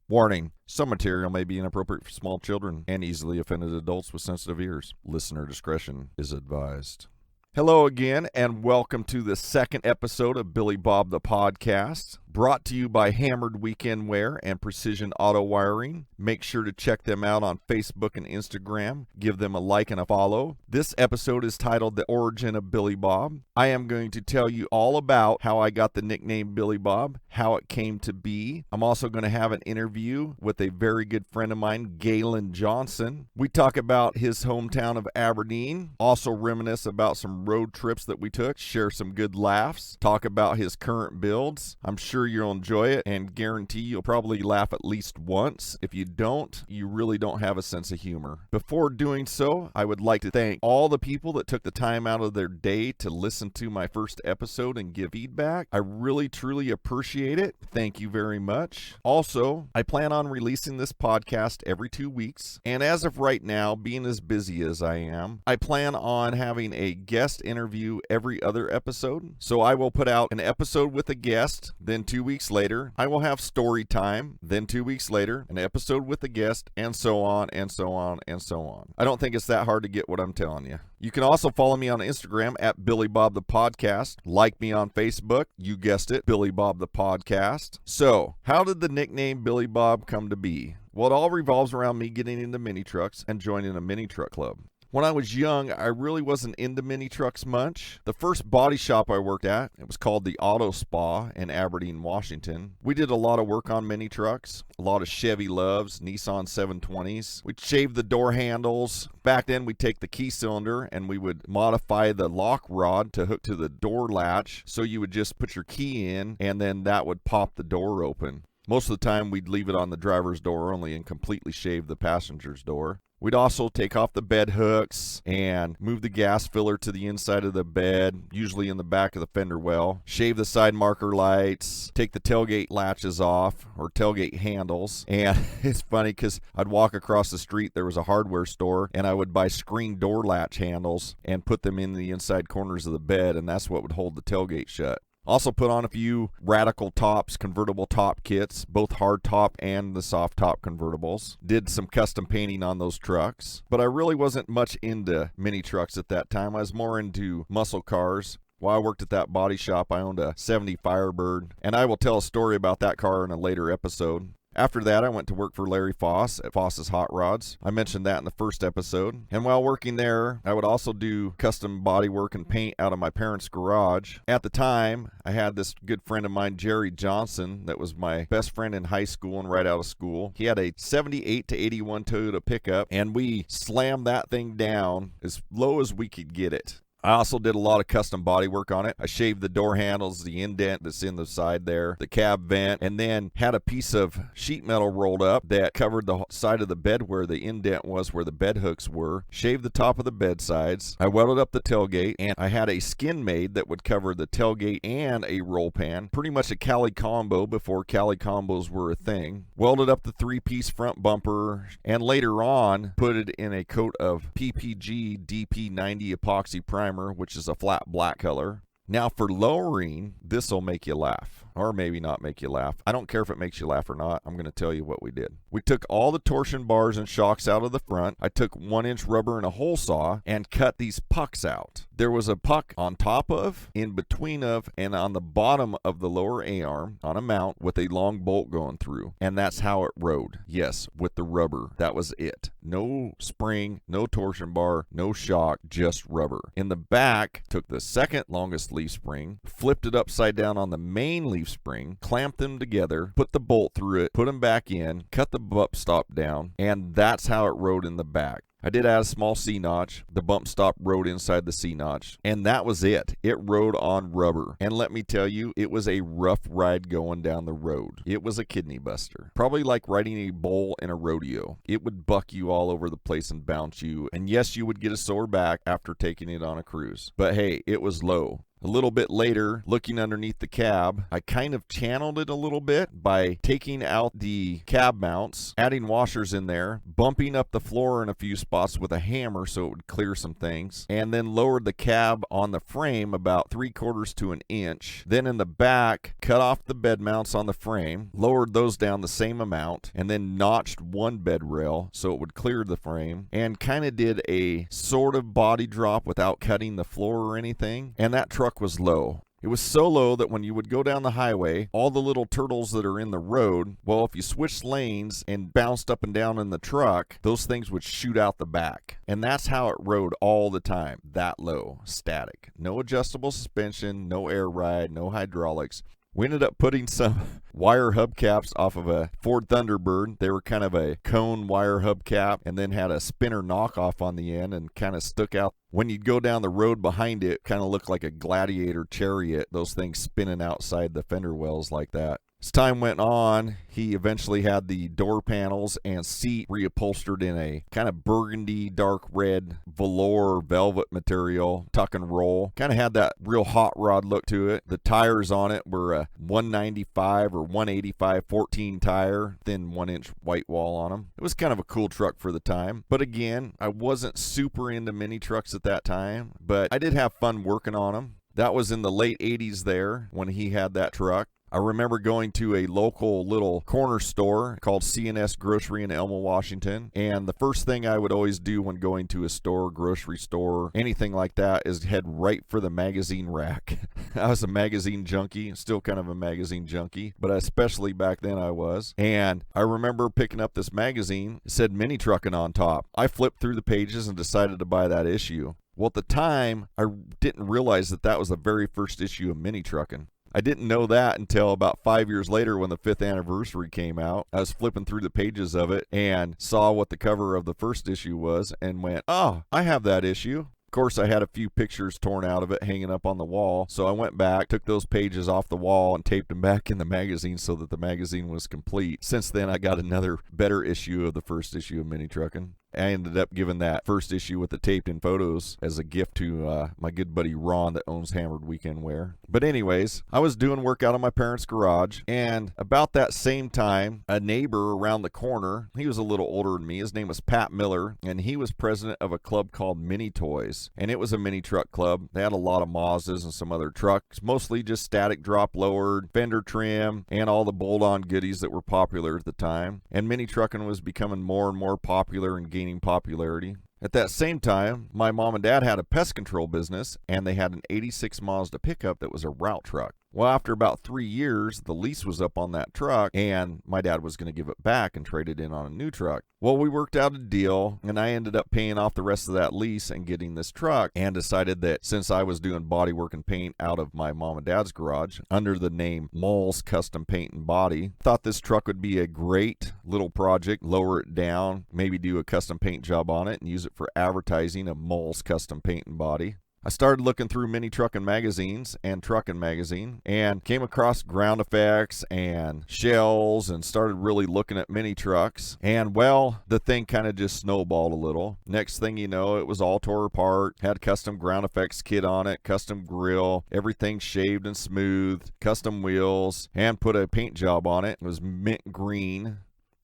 Warning, some material may be inappropriate for small children and easily offended adults with sensitive ears. Listener discretion is advised. Hello again, and welcome to the second episode of Billy Bob the Podcast, brought to you by Hammered Weekend Wear and Precision Auto Wiring. Make sure to check them out on Facebook and Instagram. Give them a like and a follow. This episode is titled The Origin of Billy Bob. I am going to tell you all about how I got the nickname Billy Bob, how it came to be. I'm also going to have an interview with a very good friend of mine, Galen Johnson. We talk about his hometown of Aberdeen, also reminisce about some road trips that we took, share some good laughs, talk about his current builds. I'm sure you'll enjoy it and guarantee you'll probably laugh at least once. If you don't, you really don't have a sense of humor. Before doing so, I would like to thank all the people that took the time out of their day to listen to my first episode and give feedback. I really, truly appreciate it. Thank you very much. Also, I plan on releasing this podcast every 2 weeks, and as of right now, being as busy as I am, I plan on having a guest interview every other episode. So I will put out an episode with a guest, then 2 weeks later, I will have story time, then 2 weeks later, an episode with a guest, and so on, and so on, and so on. I don't think it's that hard to get what I'm telling you. You can also follow me on Instagram at Billy Bob the Podcast. Like me on Facebook. You guessed it, Billy Bob the Podcast. So, how did the nickname Billy Bob come to be? Well, it all revolves around me getting into mini trucks and joining a mini truck club. When I was young, I really wasn't into mini trucks much. The first body shop I worked at, it was called the Auto Spa in Aberdeen, Washington. We did a lot of work on mini trucks, a lot of Chevy Loves, Nissan 720s. We'd shave the door handles. Back then, we'd take the key cylinder and we would modify the lock rod to hook to the door latch. So you would just put your key in and then that would pop the door open. Most of the time, we'd leave it on the driver's door only and completely shave the passenger's door. We'd also take off the bed hooks and move the gas filler to the inside of the bed, usually in the back of the fender well. Shave the side marker lights, take the tailgate latches off, or tailgate handles. And it's funny because I'd walk across the street, there was a hardware store, and I would buy screen door latch handles and put them in the inside corners of the bed, and that's what would hold the tailgate shut. Also put on a few radical tops, convertible top kits, both hard top and the soft top convertibles. Did some custom painting on those trucks, but I really wasn't much into mini trucks at that time. I was more into muscle cars. While I worked at that body shop, I owned a 70 Firebird, and I will tell a story about that car in a later episode. After that, I went to work for Larry Foss at Foss's Hot Rods. I mentioned that in the first episode. And while working there, I would also do custom body work and paint out of my parents' garage. At the time, I had this good friend of mine, Galen Johnson, that was my best friend in high school and right out of school. He had a 78 to 81 Toyota pickup, and we slammed that thing down as low as we could get it. I also did a lot of custom body work on it. I shaved the door handles, the indent that's in the side there, the cab vent, and then had a piece of sheet metal rolled up that covered the side of the bed where the indent was, where the bed hooks were. Shaved the top of the bed sides. I welded up the tailgate, and I had a skin made that would cover the tailgate and a roll pan. Pretty much a Cali combo before Cali combos were a thing. Welded up the 3-piece front bumper, and later on put it in a coat of PPG DP90 epoxy primer, which is a flat black color. Now for lowering, this will make you laugh, or maybe not make you laugh. I don't care if it makes you laugh or not. I'm going to tell you what we did. We took all the torsion bars and shocks out of the front. I took 1-inch rubber and a hole saw and cut these pucks out. There was a puck on top of, in between of, and on the bottom of the lower A-arm on a mount with a long bolt going through. And that's how it rode. Yes, with the rubber. That was it. No spring, no torsion bar, no shock, just rubber. In the back, took the second longest leaf spring, flipped it upside down on the main leaf spring, clamped them together, put the bolt through it, put them back in, cut the bump stop down, and that's how it rode in the back. I did add a small C-notch. The bump stop rode inside the C-notch, and that was it. It rode on rubber. And let me tell you, it was a rough ride going down the road. It was a kidney buster. Probably like riding a bull in a rodeo. It would buck you all over the place and bounce you, and yes, you would get a sore back after taking it on a cruise. But hey, it was low. A little bit later, looking underneath the cab, I kind of channeled it a little bit by taking out the cab mounts, adding washers in there, bumping up the floor in a few spots with a hammer so it would clear some things, and then lowered the cab on the frame about 3/4 to an inch. Then in the back, cut off the bed mounts on the frame, lowered those down the same amount, and then notched one bed rail so it would clear the frame, and kind of did a sort of body drop without cutting the floor or anything. And that truck was low. It was so low that when you would go down the highway, all the little turtles that are in the road, well, if you switched lanes and bounced up and down in the truck, those things would shoot out the back. And that's how it rode all the time, that low, static. No adjustable suspension, no air ride, no hydraulics. We ended up putting some wire hubcaps off of a Ford Thunderbird. They were kind of a cone wire hubcap and then had a spinner knockoff on the end and kind of stuck out. When you'd go down the road behind it, kind of looked like a gladiator chariot, those things spinning outside the fender wells like that. As time went on, he eventually had the door panels and seat reupholstered in a kind of burgundy, dark red velour velvet material, tuck and roll. Kind of had that real hot rod look to it. The tires on it were a 195 or 185 14 tire, thin 1-inch white wall on them. It was kind of a cool truck for the time. But again, I wasn't super into mini trucks at that time, but I did have fun working on them. That was in the late 80s there when he had that truck. I remember going to a local little corner store called C&S Grocery in Elma, Washington, and the first thing I would always do when going to a store, grocery store, anything like that, is head right for the magazine rack. I was a magazine junkie, still kind of a magazine junkie, but especially back then I was. And I remember picking up this magazine. It said Mini Truckin' on top. I flipped through the pages and decided to buy that issue. Well, at the time, I didn't realize that that was the very first issue of Mini Truckin'. I didn't know that until about 5 years later when the 5th anniversary came out. I was flipping through the pages of it and saw what the cover of the first issue was and went, oh, I have that issue. Of course, I had a few pictures torn out of it hanging up on the wall, so I went back, took those pages off the wall, and taped them back in the magazine so that the magazine was complete. Since then, I got another better issue of the first issue of Mini Truckin'. I ended up giving that first issue with the taped-in photos as a gift to my good buddy Ron that owns Hammered Weekend Wear. But anyways, I was doing work out of my parents' garage, and about that same time, a neighbor around the corner, he was a little older than me, his name was Pat Miller, and he was president of a club called Mini Toys, and it was a mini truck club. They had a lot of Mazdas and some other trucks, mostly just static drop lowered, fender trim, and all the bolt-on goodies that were popular at the time. And mini trucking was becoming more and more popular and gaining popularity. At that same time, my mom and dad had a pest control business, and they had an 86 Mazda pickup that was a route truck. Well, after about 3 years, the lease was up on that truck, and my dad was going to give it back and trade it in on a new truck. Well, we worked out a deal, and I ended up paying off the rest of that lease and getting this truck, and decided that since I was doing body work and paint out of my mom and dad's garage under the name Moll's Custom Paint and Body, thought this truck would be a great little project, lower it down, maybe do a custom paint job on it, and use it for advertising of Moll's Custom Paint and Body. I started looking through Mini Truckin' magazines and Truckin' magazine and came across Ground Effects and Shells and started really looking at mini trucks. And well, the thing kind of just snowballed a little. Next thing you know, it was all tore apart, had custom Ground Effects kit on it, custom grill, everything shaved and smoothed, custom wheels, and put a paint job on it. It was mint green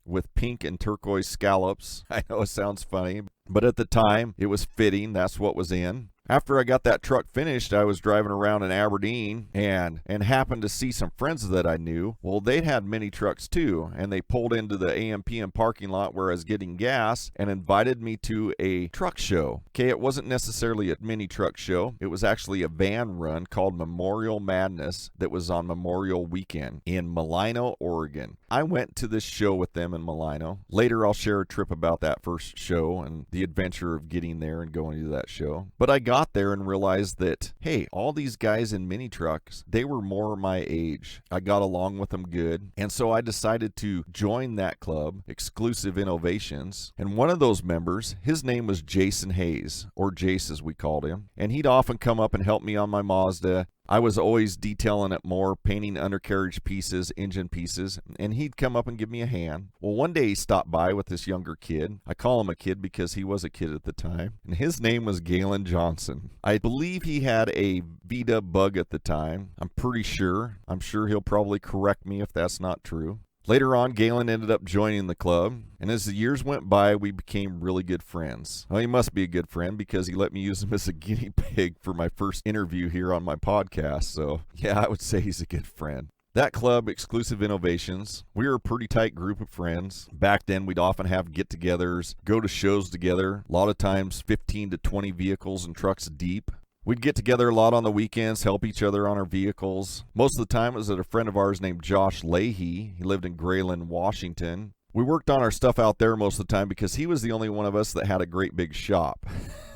with pink and turquoise scallops. I know it sounds funny, but at the time it was fitting. That's what was in. After I got that truck finished, I was driving around in Aberdeen and happened to see some friends that I knew. Well, they'd had mini trucks too, and they pulled into the AMPM parking lot where I was getting gas and invited me to a truck show. Okay, it wasn't necessarily a mini truck show. It was actually a van run called Memorial Madness that was on Memorial Weekend in Malino, Oregon. I went to this show with them in Malino. Later, I'll share a trip about that first show and the adventure of getting there and going to that show. But I got there and realized that, hey, all these guys in mini trucks, they were more my age. I got along with them good. And so I decided to join that club, Exclusive Innovations. And one of those members, his name was Jason Hayes, or Jace as we called him. And he'd often come up and help me on my Mazda. I was always detailing it more, painting undercarriage pieces, engine pieces, and he'd come up and give me a hand. Well, one day he stopped by with this younger kid. I call him a kid because he was a kid at the time, and his name was Galen Johnson. I believe he had a VW Bug at the time. I'm pretty sure. I'm sure he'll probably correct me if that's not true. Later on, Galen ended up joining the club, and as the years went by, we became really good friends. Well, he must be a good friend because he let me use him as a guinea pig for my first interview here on my podcast, so yeah, I would say he's a good friend. That club, Exclusive Innovations, we were a pretty tight group of friends. Back then, we'd often have get-togethers, go to shows together, a lot of times 15 to 20 vehicles and trucks deep. We'd get together a lot on the weekends, help each other on our vehicles. Most of the time it was at a friend of ours named Josh Leahy. He lived in Galen, Washington. We worked on our stuff out there most of the time because he was the only one of us that had a great big shop.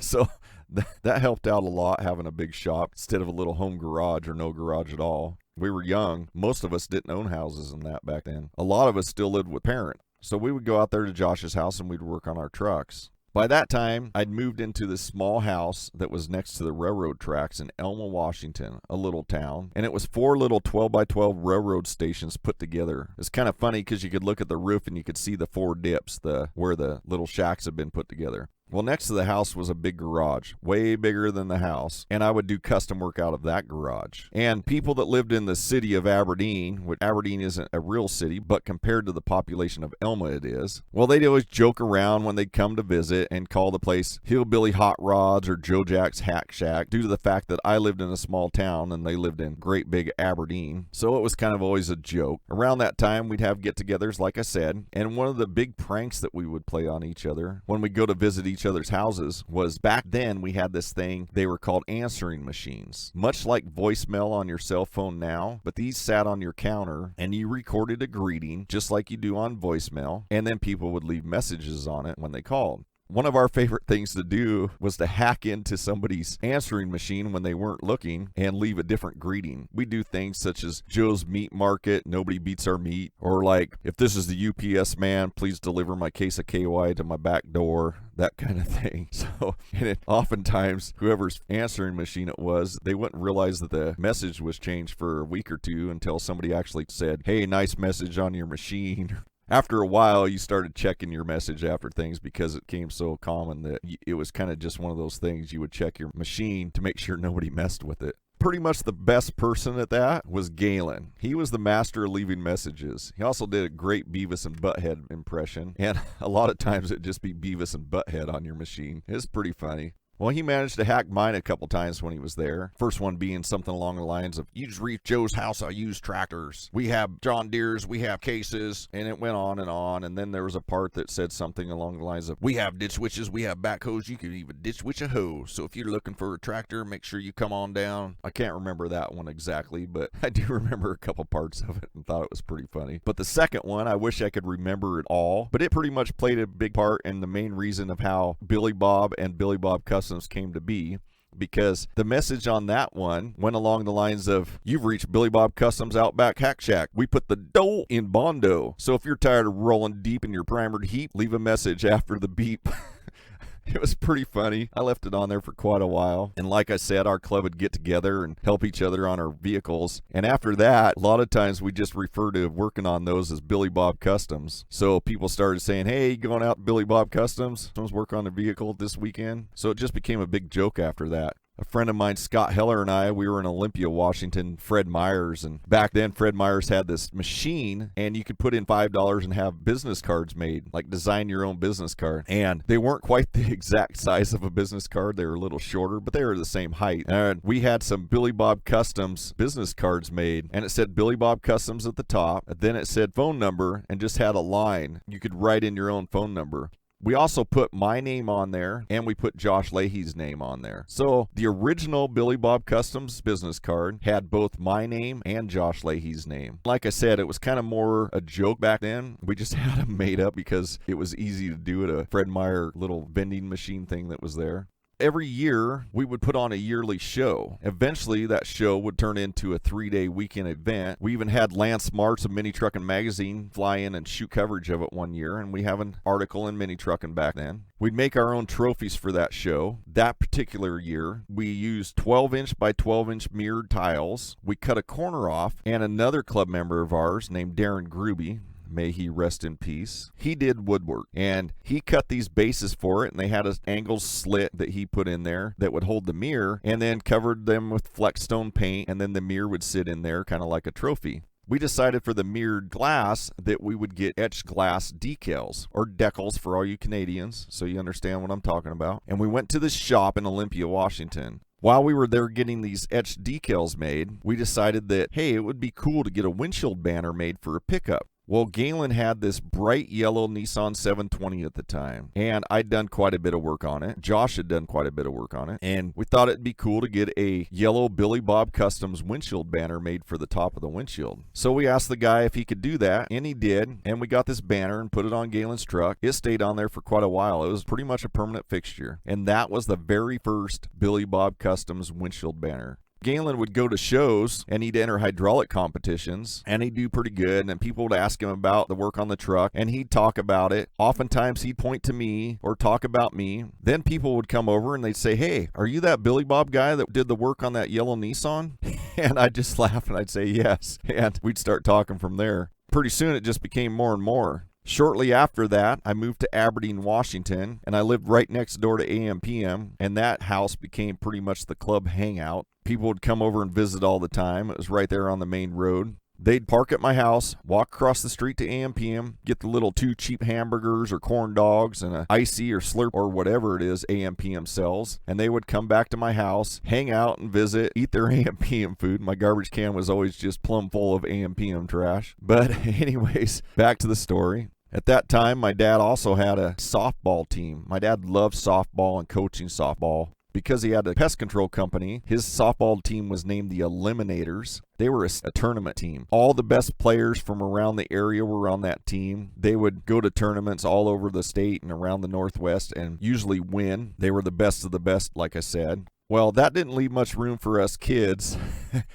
So that helped out a lot, having a big shop instead of a little home garage or no garage at all. We were young. Most of us didn't own houses and that back then. A lot of us still lived with parents. So we would go out there to Josh's house and we'd work on our trucks. By that time, I'd moved into this small house that was next to the railroad tracks in Elma, Washington, a little town. And it was 4 little 12x12 railroad stations put together. It's kind of funny because you could look at the roof and you could see the 4 dips, where the little shacks had been put together. Well, next to the house was a big garage, way bigger than the house, and I would do custom work out of that garage. And people that lived in the city of Aberdeen, which Aberdeen isn't a real city, but compared to the population of Elma it is, well, they'd always joke around when they'd come to visit and call the place Hillbilly Hot Rods or Joe Jack's Hack Shack due to the fact that I lived in a small town and they lived in great big Aberdeen. So it was kind of always a joke. Around that time, we'd have get-togethers, like I said, and one of the big pranks that we would play on each other when we go to visit each other's houses was back then we had this thing, they were called answering machines, much like voicemail on your cell phone now, but these sat on your counter and you recorded a greeting just like you do on voicemail, and then people would leave messages on it when they called. One of our favorite things to do was to hack into somebody's answering machine when they weren't looking and leave a different greeting. We do things such as Joe's Meat Market, nobody beats our meat, or like, if this is the UPS man, please deliver my case of KY to my back door, that kind of thing. So, and oftentimes, whoever's answering machine it was, they wouldn't realize that the message was changed for a week or two until somebody actually said, hey, nice message on your machine. After a while, you started checking your message after things because it became so common that it was kind of just one of those things. You would check your machine to make sure nobody messed with it. Pretty much the best person at that was Galen. He was the master of leaving messages. He also did a great Beavis and Butthead impression, and a lot of times it'd just be Beavis and Butthead on your machine. It was pretty funny. Well, he managed to hack mine a couple times when he was there. First one being something along the lines of, you just reach Joe's house, I use tractors. We have John Deere's, we have cases, and it went on. And then there was a part that said something along the lines of, we have ditch witches, we have backhoes, you can even ditch witch a hoe. So if you're looking for a tractor, make sure you come on down. I can't remember that one exactly, but I do remember a couple parts of it and thought it was pretty funny. But the second one, I wish I could remember it all, but it pretty much played a big part in the main reason of how Billy Bob and Billy Bob Customs came to be, because the message on that one went along the lines of, you've reached Billy Bob Customs Outback Hack Shack. We put the dough in Bondo. So if you're tired of rolling deep in your primered heap, leave a message after the beep. It was pretty funny. I left it on there for quite a while. And like I said, our club would get together and help each other on our vehicles. And after that, a lot of times we just refer to working on those as Billy Bob Customs. So people started saying, hey, you going out to Billy Bob Customs? Someone's working on a vehicle this weekend. So it just became a big joke after that. A friend of mine, Scott Heller, and I, we were in Olympia, Washington, Fred Meyer's. And back then, Fred Meyer's had this machine, and you could put in $5 and have business cards made, like design your own business card. And they weren't quite the exact size of a business card. They were a little shorter, but they were the same height. And we had some Billy Bob Customs business cards made, and it said Billy Bob Customs at the top. And then it said phone number and just had a line. You could write in your own phone number. We also put my name on there, and we put Josh Leahy's name on there. So the original Billy Bob Customs business card had both my name and Josh Leahy's name. Like I said, it was kind of more a joke back then. We just had them made up because it was easy to do at a Fred Meyer little vending machine thing that was there. Every year, we would put on a yearly show. Eventually, that show would turn into a 3-day weekend event. We even had Lance Martz of Mini Truckin' Magazine fly in and shoot coverage of it one year, and we have an article in Mini Truckin' back then. We'd make our own trophies for that show. That particular year, we used 12-inch by 12-inch mirrored tiles. We cut a corner off, and another club member of ours named Darren Gruby, may he rest in peace, he did woodwork, and he cut these bases for it, and they had an angled slit that he put in there that would hold the mirror, and then covered them with Flexstone paint, and then the mirror would sit in there kind of like a trophy. We decided for the mirrored glass that we would get etched glass decals, or decals for all you Canadians, so you understand what I'm talking about. And we went to this shop in Olympia, Washington. While we were there getting these etched decals made, we decided that, hey, it would be cool to get a windshield banner made for a pickup. Well, Galen had this bright yellow Nissan 720 at the time, and I'd done quite a bit of work on it. Josh had done quite a bit of work on it, and we thought it'd be cool to get a yellow Billy Bob Customs windshield banner made for the top of the windshield. So we asked the guy if he could do that, and he did, and we got this banner and put it on Galen's truck. It stayed on there for quite a while. It was pretty much a permanent fixture, and that was the very first Billy Bob Customs windshield banner. Galen would go to shows, and he'd enter hydraulic competitions, and he'd do pretty good, and people would ask him about the work on the truck, and he'd talk about it. Oftentimes, he'd point to me or talk about me. Then people would come over, and they'd say, hey, are you that Billy Bob guy that did the work on that yellow Nissan? And I'd just laugh, and I'd say yes, and we'd start talking from there. Pretty soon, it just became more and more. Shortly after that, I moved to Aberdeen, Washington, and I lived right next door to AM/PM, and that house became pretty much the club hangout. People would come over and visit all the time. It was right there on the main road. They'd park at my house, walk across the street to AM/PM, get the little 2 cheap hamburgers or corn dogs and a icy or slurp or whatever it is AM/PM sells, and they would come back to my house, hang out and visit, eat their AM/PM food. My garbage can was always just plumb full of AM/PM trash. But anyways, back to the story. At that time, my dad also had a softball team. My dad loved softball and coaching softball. Because he had a pest control company, his softball team was named the Eliminators. They were a tournament team. All the best players from around the area were on that team. They would go to tournaments all over the state and around the Northwest and usually win. They were the best of the best, like I said. Well, that didn't leave much room for us kids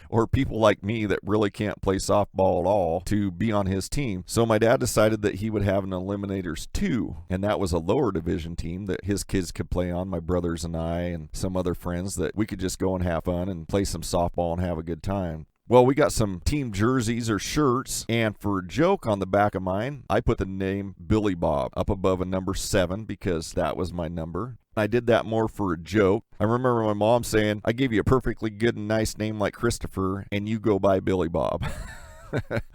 or people like me that really can't play softball at all to be on his team. So my dad decided that he would have an Eliminators 2, and that was a lower division team that his kids could play on, my brothers and I and some other friends, that we could just go and have fun and play some softball and have a good time. Well, we got some team jerseys or shirts, and for a joke on the back of mine, I put the name Billy Bob up above a number 7 because that was my number. I did that more for a joke. I remember my mom saying, I gave you a perfectly good and nice name like Christopher, and you go by Billy Bob.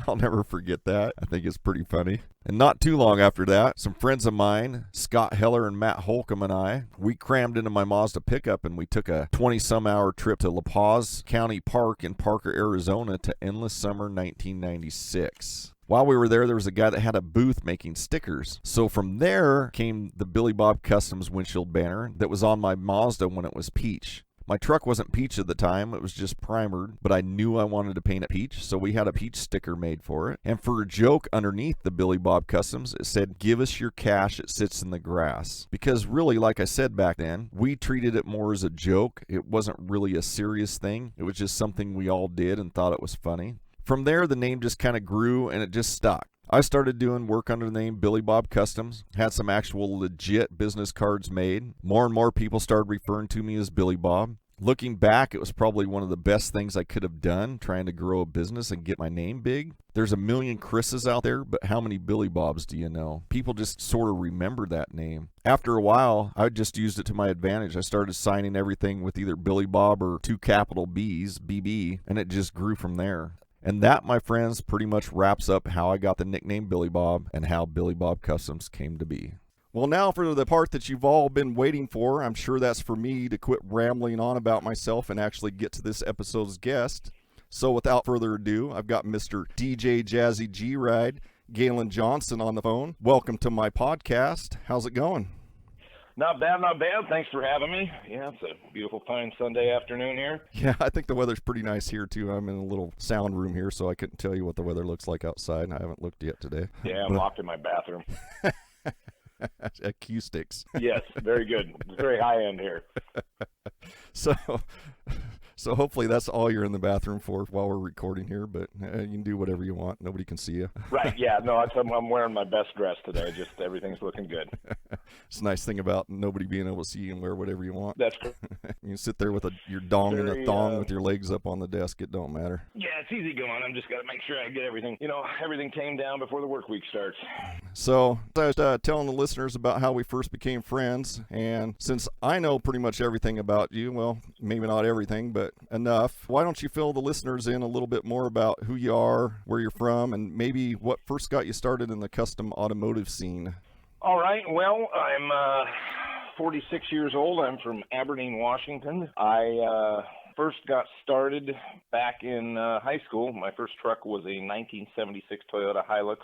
I'll never forget that. I think it's pretty funny. And not too long after that, some friends of mine, Scott Heller and Matt Holcomb and I, we crammed into my Mazda pickup and we took a 20-some-hour trip to La Paz County Park in Parker, Arizona to Endless Summer 1996. While we were there was a guy that had a booth making stickers. So from there came the Billy Bob Customs windshield banner that was on my Mazda when it was peach. My truck wasn't peach at the time, it was just primered, but I knew I wanted to paint it peach, so we had a peach sticker made for it. And for a joke underneath the Billy Bob Customs, it said, give us your cash, it sits in the grass. Because really, like I said back then, we treated it more as a joke. It wasn't really a serious thing. It was just something we all did and thought it was funny. From there, the name just kind of grew and it just stuck. I started doing work under the name Billy Bob Customs, had some actual legit business cards made. More and more people started referring to me as Billy Bob. Looking back, it was probably one of the best things I could have done, trying to grow a business and get my name big. There's a million Chris's out there, but how many Billy Bobs do you know? People just sort of remember that name. After a while, I just used it to my advantage. I started signing everything with either Billy Bob or 2 capital B's, BB, and it just grew from there. And that, my friends, pretty much wraps up how I got the nickname Billy Bob and how Billy Bob Customs came to be. Well, now for the part that you've all been waiting for. I'm sure that's for me to quit rambling on about myself and actually get to this episode's guest. So without further ado, I've got Mr. DJ Jazzy G-Ride, Galen Johnson on the phone. Welcome to my podcast. How's it going? Not bad, not bad. Thanks for having me. Yeah, it's a beautiful, fine Sunday afternoon here. Yeah, I think the weather's pretty nice here, too. I'm in a little sound room here, so I couldn't tell you what the weather looks like outside. I haven't looked yet today. Yeah, I'm locked in my bathroom. acoustics. Yes, very good. Very high end here. So, so hopefully that's all you're in the bathroom for while we're recording here. But you can do whatever you want. Nobody can see you. Right? Yeah. No, I'm wearing my best dress today. Just everything's looking good. It's a nice thing about nobody being able to see you and wear whatever you want. That's correct. You can sit there with your dong and a Very, thong with your legs up on the desk. It don't matter. Yeah, it's easy going. I'm just got to make sure I get everything. Everything came down before the work week starts. So I was telling the listeners about how we first became friends, and since I know pretty much everything about you, well, maybe not everything, but enough, why don't you fill the listeners in a little bit more about who you are, where you're from, and maybe what first got you started in the custom automotive scene? All right. Well, I'm 46 years old. I'm from Aberdeen, Washington. I first got started back in high school. My first truck was a 1976 Toyota Hilux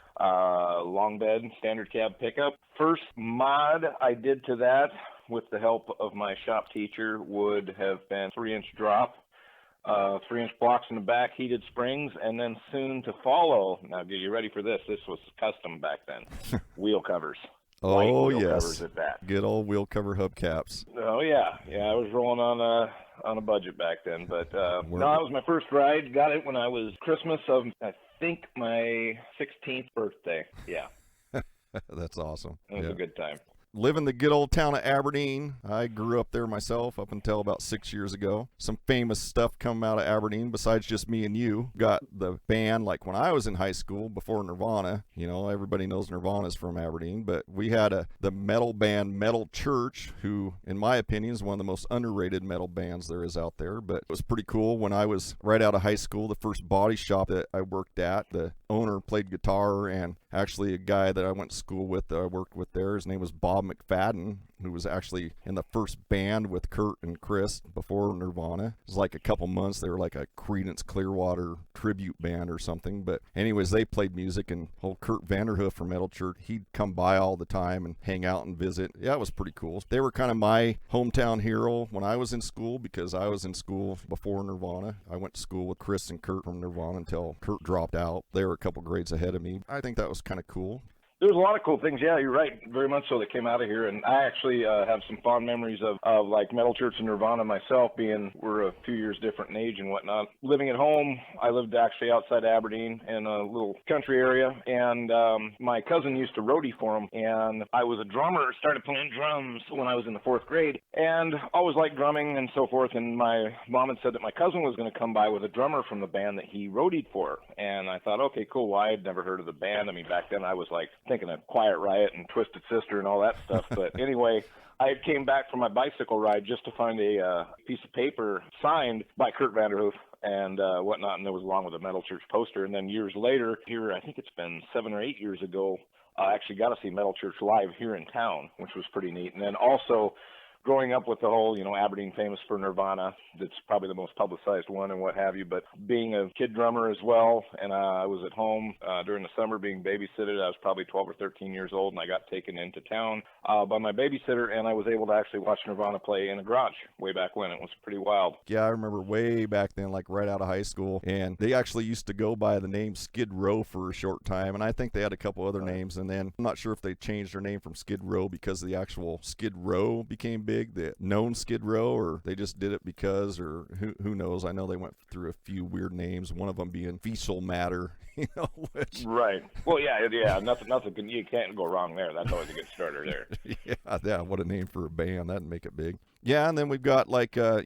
long bed standard cab pickup. First mod I did to that with the help of my shop teacher would have been 3-inch drop, 3-inch blocks in the back, heated springs, and then soon to follow. Now, get you ready for this. This was custom back then. Wheel covers. Oh, wheel yes. Covers at that. Good old wheel cover hubcaps. Oh, yeah. Yeah, I was rolling on a budget back then. But no, that was my first ride. Got it when I was Christmas of, I think, my 16th birthday. Yeah. That's awesome. It was a good time. Live in the good old town of Aberdeen. I grew up there myself up until about 6 years ago. Some famous stuff come out of Aberdeen besides just me and you. Got the band, like when I was in high school before Nirvana. Everybody knows Nirvana's from Aberdeen, but we had the metal band Metal Church, who, in my opinion, is one of the most underrated metal bands there is out there. But it was pretty cool. When I was right out of high school, the first body shop that I worked at, the owner played guitar, and actually a guy that I went to school with that I worked with there, his name was Bob McFadden, who was actually in the first band with Kurt and Chris before Nirvana. It was like a couple months. They were like a Creedence Clearwater tribute band or something. But anyways, they played music, and old Kurt Vanderhoof from Metal Church, he'd come by all the time and hang out and visit. Yeah, it was pretty cool. They were kind of my hometown hero when I was in school, because I was in school before Nirvana. I went to school with Chris and Kurt from Nirvana until Kurt dropped out. They were a couple grades ahead of me. I think that was kind of cool. There's a lot of cool things. Yeah, you're right. Very much so that came out of here. And I actually have some fond memories of like Metal Church and Nirvana myself, being we're a few years different in age and whatnot. Living at home, I lived actually outside Aberdeen in a little country area. And my cousin used to roadie for him. And I was a drummer, started playing drums when I was in the 4th grade. And always liked drumming and so forth. And my mom had said that my cousin was going to come by with a drummer from the band that he roadied for. And I thought, okay, cool. Well, I had never heard of the band. I mean, back then I was like thinking of Quiet Riot and Twisted Sister and all that stuff. But anyway, I came back from my bicycle ride just to find a piece of paper signed by Kurt Vanderhoof and whatnot, and there was along with a Metal Church poster. And then years later, here, I think it's been 7 or 8 years ago, I actually got to see Metal Church live here in town, which was pretty neat. And then also, growing up with the whole, Aberdeen famous for Nirvana, that's probably the most publicized one and what have you, but being a kid drummer as well, and I was at home during the summer being babysitted. I was probably 12 or 13 years old, and I got taken into town by my babysitter, and I was able to actually watch Nirvana play in a garage way back when. It was pretty wild. Yeah, I remember way back then, like right out of high school, and they actually used to go by the name Skid Row for a short time, and I think they had a couple other names, and then I'm not sure if they changed their name from Skid Row because the actual Skid Row became big, the known Skid Row, or they just did it because, or who knows. I know they went through a few weird names, one of them being Fecal Matter, which... Right. Well, yeah, nothing, you can't go wrong there. That's always a good starter there. Yeah, what a name for a band. That'd make it big. Yeah, and then we've got like, the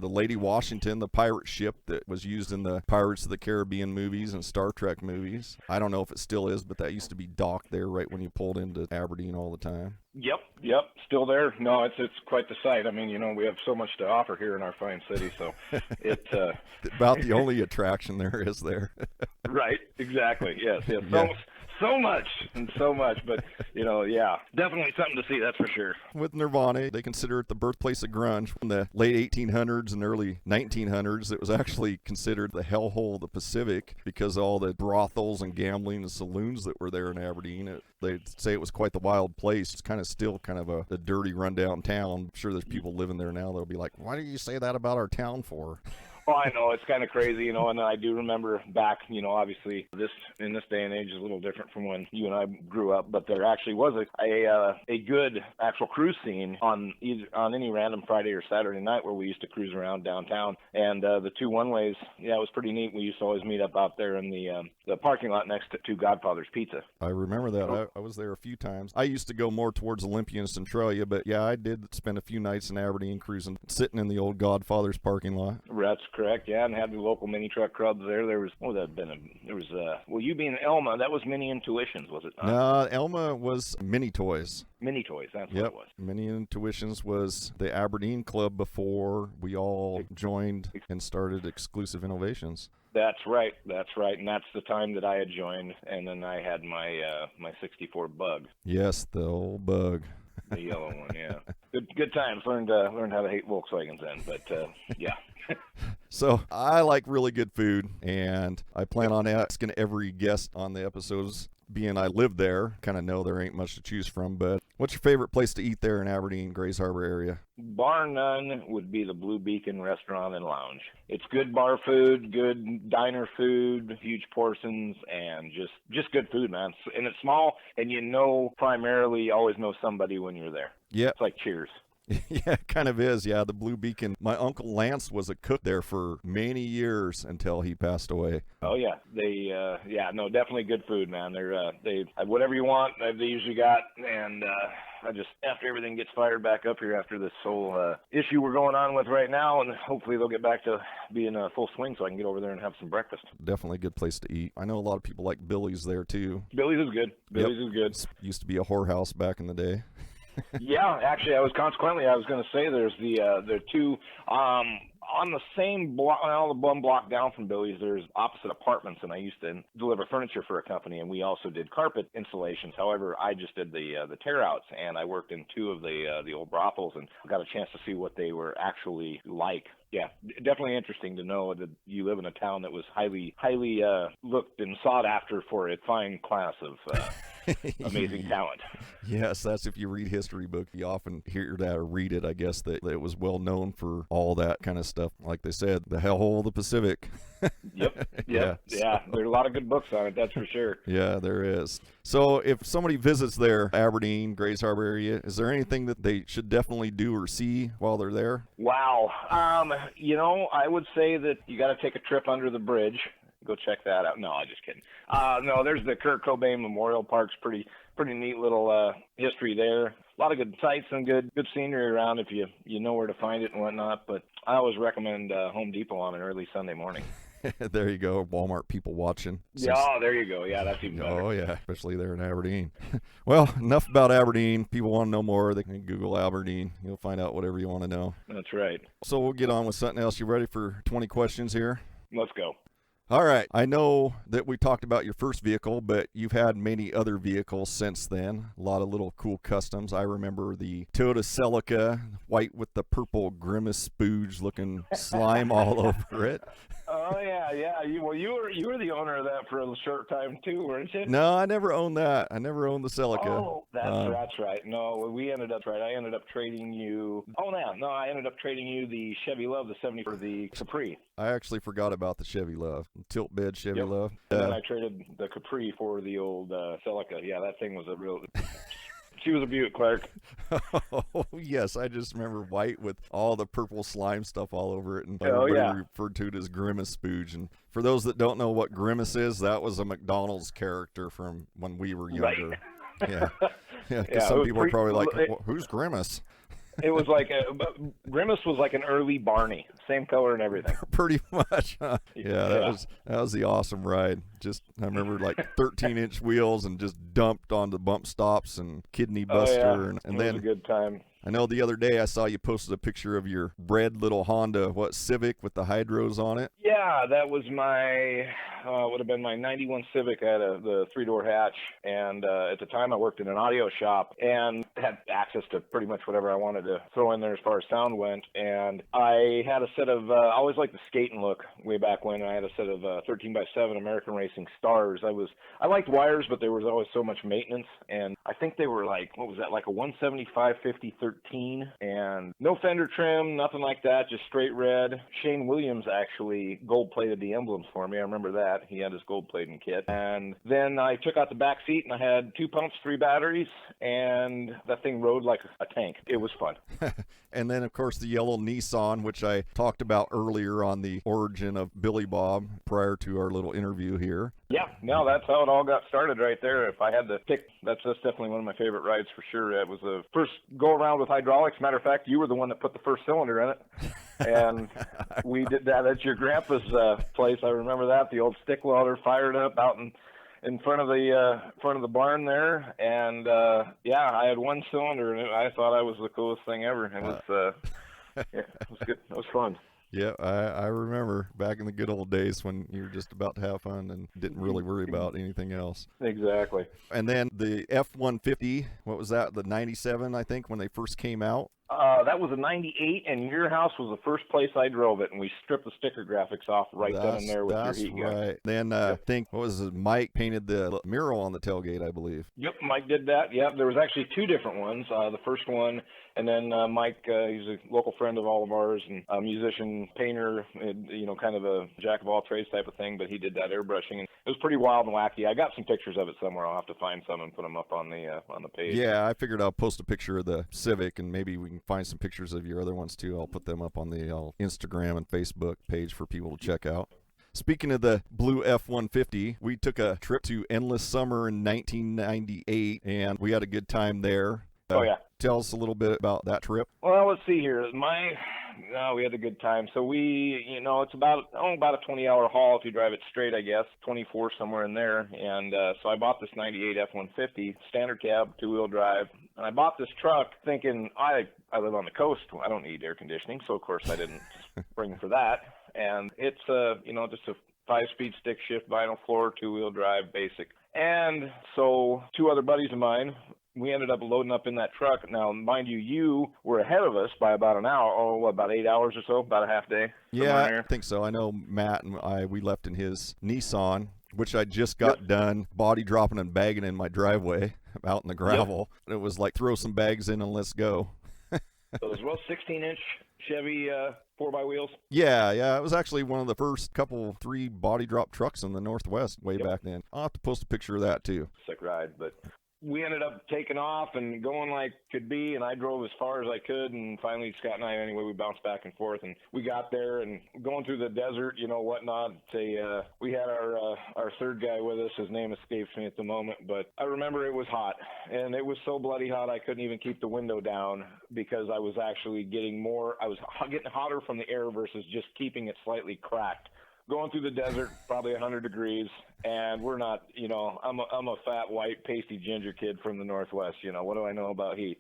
Lady Washington, the pirate ship that was used in the Pirates of the Caribbean movies and Star Trek movies. I don't know if it still is, but that used to be docked there right when you pulled into Aberdeen all the time. Yep, still there. No, it's quite the sight. I mean, we have so much to offer here in our fine city, so it's about the only attraction there is there. Right, exactly. Yes. Yeah. So much, but yeah, definitely something to see, that's for sure. With Nirvana, they consider it the birthplace of grunge. In the late 1800s and early 1900s, it was actually considered the hellhole of the Pacific because of all the brothels and gambling and saloons that were there in Aberdeen. They'd say it was quite the wild place. It's kind of still kind of a dirty rundown town. I'm sure there's people living there now that'll be like, why do you say that about our town for? Oh, I know, it's kind of crazy, you know, and I do remember back, you know, obviously in this day and age is a little different from when you and I grew up, but there actually was a good actual cruise scene on any random Friday or Saturday night where we used to cruise around downtown, and the two one-ways, yeah, it was pretty neat. We used to always meet up out there in the parking lot next to Godfather's Pizza. I remember that. I was there a few times. I used to go more towards Olympia and Centralia, but yeah, I did spend a few nights in Aberdeen cruising, sitting in the old Godfather's parking lot. That's correct, yeah, and had the local mini truck clubs there. There was, well, you being Elma, that was Mini Intuitions, was it not? No, Elma was Mini Toys. Mini Toys, that's what it was. Mini Intuitions was the Aberdeen club before we all joined and started Exclusive Innovations. That's right, and that's the time that I had joined, and then I had my my '64 Bug. Yes, the old Bug. The yellow one, yeah. Good times. Learned how to hate Volkswagens then, but yeah. So I like really good food, and I plan on asking every guest on the episodes. Being I live there, kind of know there ain't much to choose from, but what's your favorite place to eat there in Aberdeen, Grays Harbor area? Bar none would be the Blue Beacon Restaurant and Lounge. It's good bar food, good diner food, huge portions, and just good food, man. And it's small, and you know primarily always know somebody when you're there. Yeah. It's like Cheers. Yeah, it kind of is. Yeah, the Blue Beacon. My Uncle Lance was a cook there for many years until he passed away. Oh yeah, definitely good food, man. They whatever you want, they usually got, and I just, after everything gets fired back up here after this whole issue we're going on with right now, and hopefully they'll get back to being full swing so I can get over there and have some breakfast. Definitely a good place to eat. I know a lot of people like Billy's there too. Billy's is good. Billy's is good. Used to be a whorehouse back in the day. Yeah, actually, I was going to say there's the two on the same block, the one block down from Billy's. There's opposite apartments, and I used to deliver furniture for a company, and we also did carpet installations. However, I just did the tear outs, and I worked in two of the old brothels, and got a chance to see what they were actually like. Yeah, definitely interesting to know that you live in a town that was highly looked and sought after for its fine class of amazing talent. Yes, that's if you read history book, you often hear that or read it, I guess, that it was well known for all that kind of stuff. Like they said, the hellhole of the Pacific. Yep. Yeah. There's a lot of good books on it, that's for sure. Yeah, there is. So if somebody visits there, Aberdeen, Grays Harbor area, is there anything that they should definitely do or see while they're there? Wow. I would say that you got to take a trip under the bridge. Go check that out. No, I'm just kidding. No, there's the Kurt Cobain Memorial Park's pretty neat little history there. A lot of good sights and good scenery around if you know where to find it and whatnot. But I always recommend Home Depot on an early Sunday morning. There you go, Walmart people watching. Yeah, there you go. Yeah, that's even better. Oh, yeah, especially there in Aberdeen. Well, enough about Aberdeen. People want to know more. They can Google Aberdeen. You'll find out whatever you want to know. That's right. So we'll get on with something else. You ready for 20 questions here? Let's go. All right. I know that we talked about your first vehicle, but you've had many other vehicles since then. A lot of little cool customs. I remember the Toyota Celica, white with the purple grimace spooge looking slime all over it. Oh yeah. You were the owner of that for a short time too, weren't you? No, I never owned that. I never owned the Celica. Oh, that's right. No, I ended up trading you. Oh no, I ended up trading you the Chevy Love, the 70 for the Capri. I actually forgot about the Chevy Love, tilt bed Chevy Love. And then I traded the Capri for the old Celica. Yeah, that thing was a real. She was a beaut, Clark. Oh, yes. I just remember white with all the purple slime stuff all over it. And referred to it as Grimace Spooge. And for those that don't know what Grimace is, that was a McDonald's character from when we were younger. Right. Yeah. Because some people are probably like, who's Grimace? It was like Grimace was like an early Barney, same color and everything. Pretty much, huh? Yeah, that was the awesome ride. Just I remember like 13-inch wheels and just dumped on the bump stops and kidney buster, and then it was a good time. I know the other day I saw you posted a picture of your red little Honda Civic with the hydros on it. Yeah, that was my would have been my 91 Civic. I had the 3-door hatch, and at the time I worked in an audio shop and had access to pretty much whatever I wanted to throw in there as far as sound went. And I had a set of I always liked the skating look way back when. I had a set of 13x7 American Racing Stars. I liked wires, but there was always so much maintenance, and I think they were like, what was that, like a 175/50/30 13, and no fender trim, nothing like that, just straight red. Shane Williams actually gold-plated the emblems for me. I remember that. He had his gold-plating kit. And then I took out the back seat, and I had 2 pumps, 3 batteries, and that thing rode like a tank. It was fun. And then, of course, the yellow Nissan, which I talked about earlier on the origin of Billy Bob prior to our little interview here. Yeah, no, that's how it all got started right there. If I had to pick, that's definitely one of my favorite rides for sure. It was the first go-around with hydraulics. Matter of fact, you were the one that put the first cylinder in it. And we did that at your grandpa's place. I remember that, the old stick welder fired up out in front of the barn there, and yeah, I had 1 cylinder, and I thought I was the coolest thing ever. It was yeah, it was good. It was fun. Yeah, I remember back in the good old days when you were just about to have fun and didn't really worry about anything else. Exactly. And then the F-150, what was that, the 97, I think, when they first came out? That was a 98, and your house was the first place I drove it, and we stripped the sticker graphics off then and there with your heat gun. That's right. Then I think, what was it, Mike painted the mural on the tailgate, I believe. Yep, Mike did that. Yep, there was actually 2 different ones. The first one, and then Mike, he's a local friend of all of ours, and a musician, painter, you know, kind of a jack of all trades type of thing, but he did that airbrushing, and it was pretty wild and wacky. I got some pictures of it somewhere. I'll have to find some and put them up on the page. Yeah, I figured I'll post a picture of the Civic, and maybe we can find some pictures of your other ones too. I'll put them up on the Instagram and Facebook page for people to check out. Speaking of the blue F-150, we took a trip to Endless Summer in 1998, and we had a good time there. Oh, yeah. Tell us a little bit about that trip. Well, let's see here. We had a good time. So it's about a 20-hour haul if you drive it straight, I guess, 24 somewhere in there. And so I bought this 98 F-150, standard cab, 2-wheel drive. And I bought this truck thinking, I live on the coast. I don't need air conditioning. So, of course, I didn't bring for that. And it's, just a 5-speed stick shift, vinyl floor, 2-wheel drive, basic. And so 2 other buddies of mine, we ended up loading up in that truck. Now, mind you, you were ahead of us by about an hour, about 8 hours or so, about a half day. Yeah, I think so. I know Matt and we left in his Nissan, which I just got done body dropping and bagging in my driveway out in the gravel. Yep. It was like, throw some bags in and let's go. So as well, 16-inch Chevy 4x wheels. Yeah. It was actually one of the first 3 body drop trucks in the Northwest way back then. I'll have to post a picture of that too. Sick ride, but we ended up taking off and going like could be, and I drove as far as I could, and finally Scott and I, anyway, we bounced back and forth, and we got there and going through the desert, whatnot. We had our third guy with us. His name escapes me at the moment, but I remember it was hot, and it was so bloody hot I couldn't even keep the window down because I was actually getting hotter from the air versus just keeping it slightly cracked. Going through the desert, probably 100 degrees, and we're not, I'm a fat, white, pasty ginger kid from the Northwest. What do I know about heat?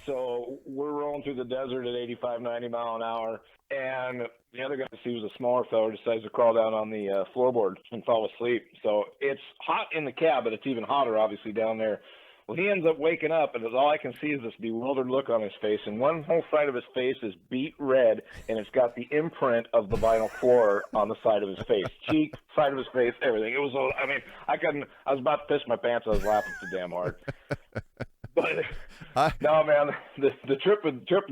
So we're rolling through the desert at 85, 90 mile an hour, and the other guy, he was a smaller fellow, decides to crawl down on the floorboard and fall asleep. So it's hot in the cab, but it's even hotter, obviously, down there. Well, he ends up waking up, and all I can see is this bewildered look on his face, and one whole side of his face is beet red, and it's got the imprint of the vinyl floor on the side of his face, cheek, side of his face, everything. It was, I was about to piss my pants. I was laughing so damn hard. But no, man, the trip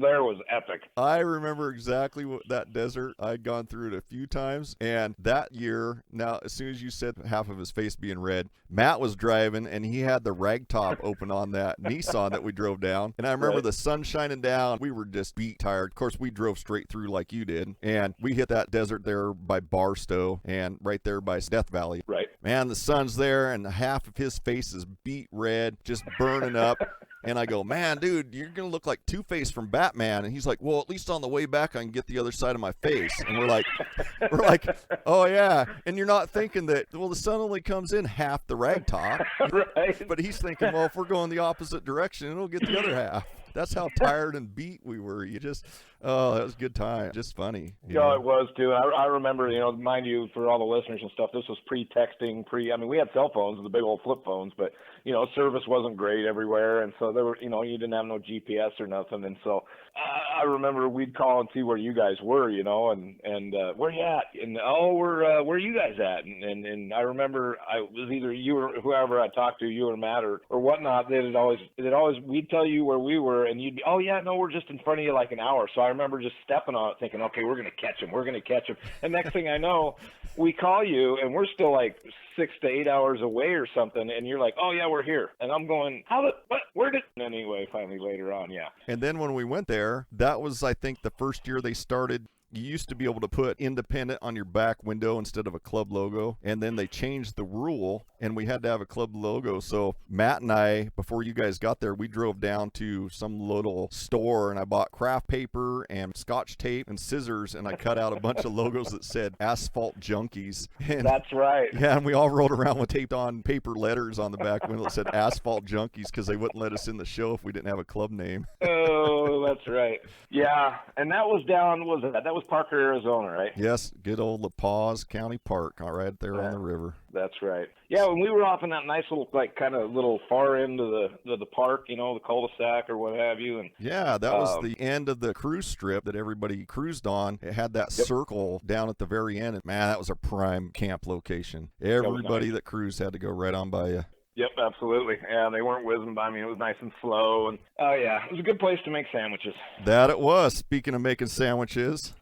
there was epic. I remember exactly that desert. I'd gone through it a few times, and that year, now as soon as you said half of his face being red, Matt was driving, and he had the rag top open on that Nissan that we drove down, and I remember the sun shining down. We were just beat tired. Of course, we drove straight through like you did, and we hit that desert there by Barstow and right there by Death Valley. Right. Man, the sun's there, and half of his face is beet red, just burning up. And I go, man, dude, you're going to look like Two-Face from Batman. And he's like, well, at least on the way back, I can get the other side of my face. And we're like, oh, yeah. And you're not thinking that, well, the sun only comes in half the rag top. Right. But he's thinking, well, if we're going the opposite direction, it'll get the other half. That's how tired and beat we were. That was a good time. Just funny. Yeah, it was too. I remember, mind you, for all the listeners and stuff, this was pre-texting, we had cell phones, the big old flip phones, but, service wasn't great everywhere. And so there were, you didn't have no GPS or nothing. And so I remember we'd call and see where you guys were, and where you at? And, where you guys at? And I remember it was either you or whoever I talked to, you or Matt or whatnot, we'd tell you where we were, were, and you'd be, oh yeah, no, we're just in front of you like an hour. So I remember just stepping on it, thinking, okay, we're gonna catch him. And next thing I know, we call you, and we're still like 6 to 8 hours away or something, and you're like, oh yeah, we're here. And I'm going, where did? Anyway, finally later on, yeah. And then when we went there, that was, I think, the first year they started. You used to be able to put independent on your back window instead of a club logo, and then they changed the rule, and we had to have a club logo. So Matt and I, before you guys got there, we drove down to some little store, and I bought craft paper and Scotch tape and scissors, and I cut out a bunch of logos that said Asphalt Junkies. And, that's right. Yeah, and we all rode around with taped on paper letters on the back window that said Asphalt Junkies because they wouldn't let us in the show if we didn't have a club name. Oh, that's right. Yeah, and that was down, that was Parker, Arizona, right? Yes, good old La Paz County Park, all right there on the river. That's right. Yeah, when we were off in that nice little, like, kind of little far end of the park, you know, the cul-de-sac or what have you. And yeah, that was the end of the cruise strip that everybody cruised on. It had that circle down at the very end, and man, that was a prime camp location. Everybody that cruised had to go right on by you. Yep, absolutely. Yeah, they weren't whizzing by me. It was nice and slow. And oh, yeah, it was a good place to make sandwiches. That it was. Speaking of making sandwiches,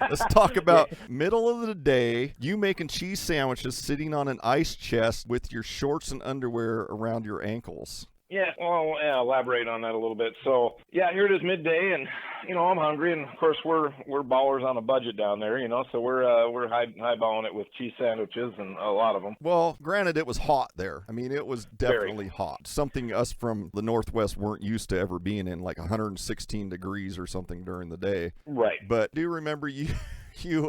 let's talk about middle of the day, you making cheese sandwiches sitting on an ice chest with your shorts and underwear around your ankles. Yeah, well, yeah, elaborate on that a little bit. So, yeah, here it is midday, and, you know, I'm hungry, and, of course, we're ballers on a budget down there, you know, so we're highballing it with cheese sandwiches and a lot of them. Well, granted, it was hot there. I mean, it was definitely hot. Something us from the Northwest weren't used to ever being in, like 116 degrees or something during the day. Right. But do you remember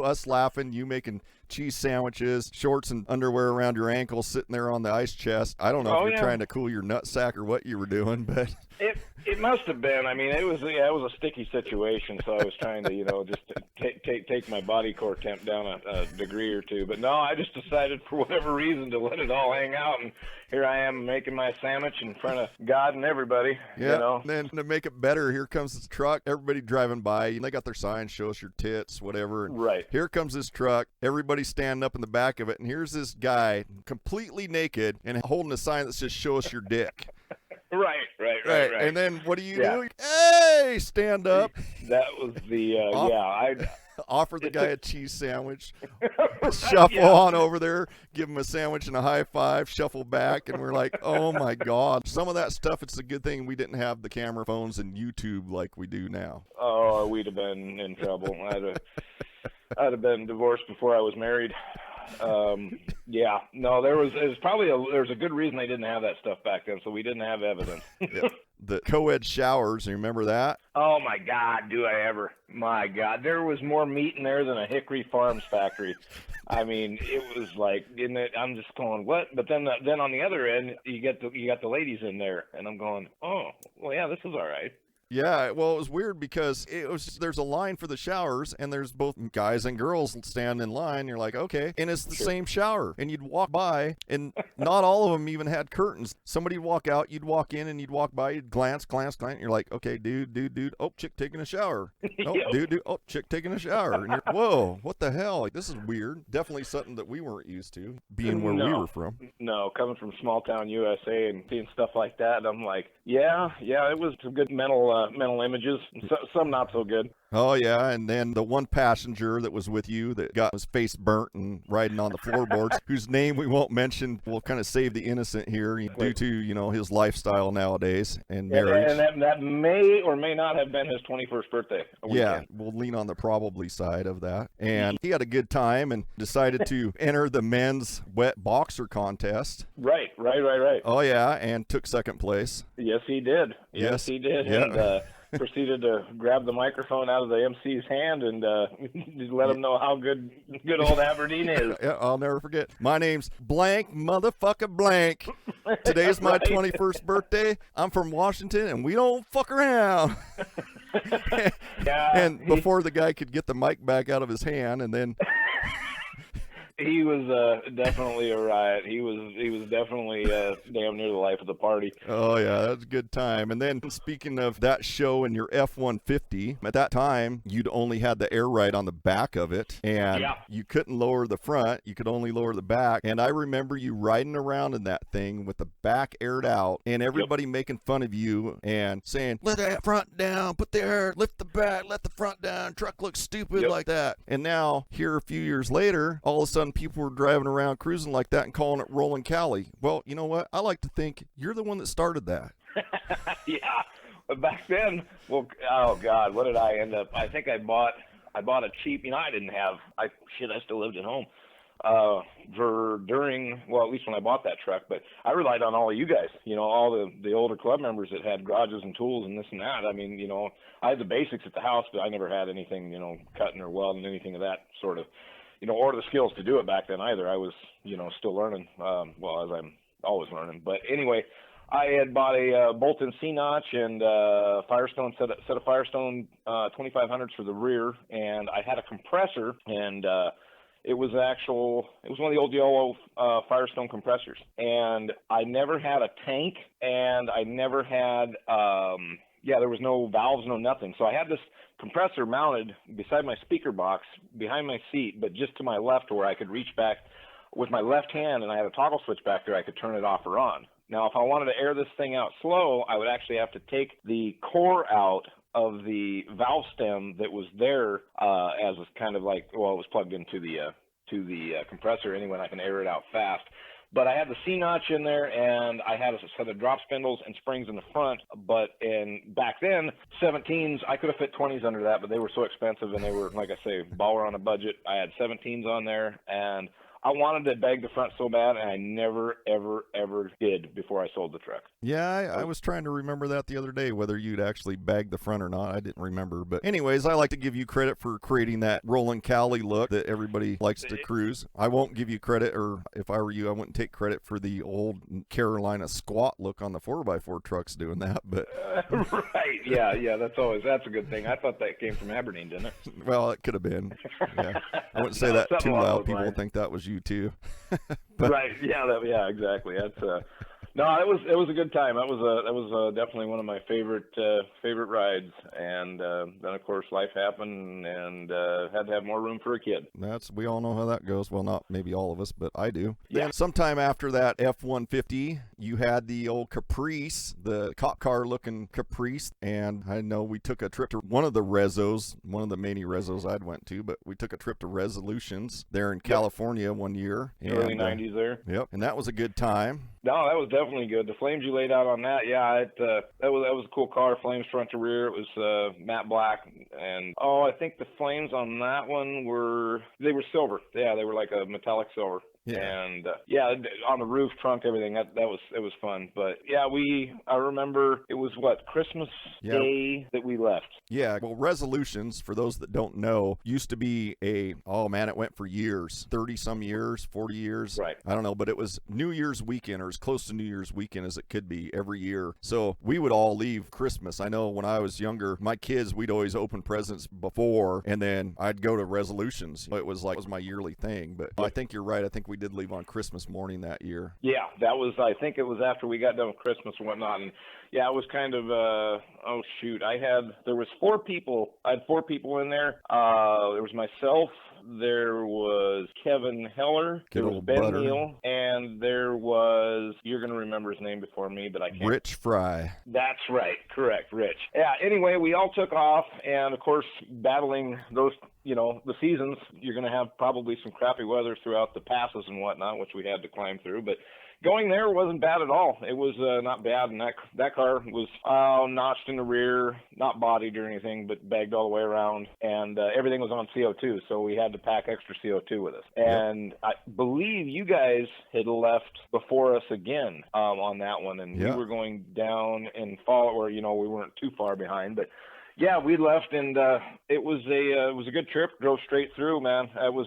us laughing, you making cheese sandwiches, shorts and underwear around your ankles, sitting there on the ice chest? I don't know if you're trying to cool your nutsack or what you were doing, but it must have been. I mean, it was a sticky situation, so I was trying to, you know, just take my body core temp down a degree or two. But no, I just decided for whatever reason to let it all hang out, and here I am making my sandwich in front of God and everybody. Yeah, you know? And then to make it better, here comes this truck. Everybody driving by, and they got their signs, show us your tits, whatever. And right. Here comes this truck. Everybody's standing up in the back of it, and here's this guy completely naked and holding a sign that says, show us your dick. Right. And then what do you do? Hey, stand up. That was the, I offer the guy a cheese sandwich, shuffle on over there, give him a sandwich and a high five, shuffle back, and we're like, oh my God. Some of that stuff, it's a good thing we didn't have the camera phones and YouTube like we do now. Oh, we'd have been in trouble. I'd have been divorced before I was married. Yeah, no, there was a good reason they didn't have that stuff back then, so we didn't have evidence. Yeah. The co-ed showers, you remember that? Oh my God, do I ever? My God, there was more meat in there than a Hickory Farms factory. I mean, it was like, I'm just going, what? But then on the other end, you got the ladies in there, and I'm going, oh, well, yeah, this is all right. Yeah, well, it was weird because there's a line for the showers, and there's both guys and girls stand in line. You're like, okay, and it's the same shower. And you'd walk by, and not all of them even had curtains. Somebody'd walk out, you'd walk in, and you'd walk by, you'd glance. And you're like, okay, dude, oh, chick taking a shower. Oh, dude, oh, chick taking a shower. And you're, whoa, what the hell? Like, this is weird. Definitely something that we weren't used to, being where we were from. No, coming from small town USA and seeing stuff like that, I'm like, yeah, it was some good mental images, some not so good. Oh, yeah, and then the one passenger that was with you that got his face burnt and riding on the floorboards, whose name we won't mention, will kind of save the innocent here due to, you know, his lifestyle nowadays and marriage. And that may or may not have been his 21st birthday. Yeah, we'll lean on the probably side of that. And he had a good time and decided to enter the men's wet boxer contest. Right. Oh, yeah, and took second place. Yes, he did. Yes, he did. Yeah. And, proceeded to grab the microphone out of the MC's hand and let him know how good old Aberdeen is. Yeah, I'll never forget. My name's blank motherfucker blank. Today's my 21st birthday. I'm from Washington, and we don't fuck around. Yeah, and before the guy could get the mic back out of his hand, and then He was definitely a riot. He was definitely damn near the life of the party. Oh yeah, that's a good time. And then speaking of that show and your F-150, at that time you'd only had the air ride on the back of it, and you couldn't lower the front. You could only lower the back. And I remember you riding around in that thing with the back aired out, and everybody making fun of you and saying, "Let that front down, put the air, lift the back, let the front down. Truck looks stupid like that." And now here a few years later, all of a sudden people were driving around cruising like that and calling it rolling Cali. Well, you know what? I like to think you're the one that started that. Yeah, but back then, well, oh God, what did I end up? I think I bought a cheap. I didn't have. I still lived at home. Well, at least when I bought that truck, but I relied on all of you guys, all the older club members that had garages and tools and this and that. I mean, I had the basics at the house, but I never had anything, cutting or welding, anything of that sort of, or the skills to do it back then either. I was, still learning, as I'm always learning. But anyway, I had bought a bolt-in C-notch and Firestone set of Firestone 2500s for the rear, and I had a compressor, and it was one of the old yellow Firestone compressors. And I never had a tank, and I never had, there was no valves, no nothing. So I had this compressor mounted beside my speaker box behind my seat, but just to my left where I could reach back with my left hand, and I had a toggle switch back there. I could turn it off or on. Now, if I wanted to air this thing out slow, I would actually have to take the core out of the valve stem that was there as was kind of like, it was plugged into the compressor anyway, and I can air it out fast. But I had the C-notch in there, and I had a set of drop spindles and springs in the front. But back then, 17s, I could have fit 20s under that, but they were so expensive, and they were, like I say, baller on a budget. I had 17s on there, and I wanted to bag the front so bad, and I never, ever, ever did before I sold the truck. Yeah, I was trying to remember that the other day, whether you'd actually bag the front or not. I didn't remember. But anyways, I like to give you credit for creating that rolling Cali look that everybody likes to cruise. I won't give you credit, or if I were you, I wouldn't take credit for the old Carolina squat look on the 4x4 trucks doing that. But right, yeah, that's a good thing. I thought that came from Aberdeen, didn't it? Well, it could have been. Yeah, I wouldn't say that too loud. People would think that was you too. But, right, yeah, exactly. That's no, it was a good time. That was definitely one of my favorite rides. And then of course life happened, and had to have more room for a kid. We all know how that goes. Well, not maybe all of us, but I do. Yeah. Then sometime after that F-150, you had the old Caprice, the cop car looking Caprice, and I know we took a trip to one of the many rezos I'd went to, but we took a trip to Resolutions there in California one year. Early 90s there. Yep, and that was a good time. No, that was definitely good. The flames you laid out on that, that was a cool car. Flames front to rear. It was matte black, and I think the flames on that one were silver. Yeah, they were like a metallic silver. Yeah. And on the roof, trunk, everything. It was fun. But I remember it was Christmas Day that we left. Yeah. Well, Resolutions, for those that don't know, used to be it went for years, 30 some years, 40 years. Right. I don't know, but it was New Year's weekend, or as close to New Year's weekend as it could be every year. So we would all leave Christmas. I know when I was younger, my kids, we'd always open presents before, and then I'd go to Resolutions. It was my yearly thing. But I think you're right. I think we did leave on Christmas morning that year. Yeah, I think it was after we got done with Christmas and whatnot. And it was kind of, there was 4 people. I had 4 people in there. There was myself, there was Kevin Heller, there was Ben Neal, and there was, you're going to remember his name before me, but I can't. Rich Fry. That's right. Correct, Rich. Yeah, anyway, we all took off, and of course, battling those, the seasons, you're going to have probably some crappy weather throughout the passes and whatnot, which we had to climb through, but going there wasn't bad at all. It was not bad, and that car was notched in the rear, not bodied or anything, but bagged all the way around, and everything was on CO2, so we had to pack extra CO2 with us. And I believe you guys had left before us again on that one, and we were going down in fall, where we weren't too far behind, but Yeah, we left, and it was a good trip. Drove straight through, man. That was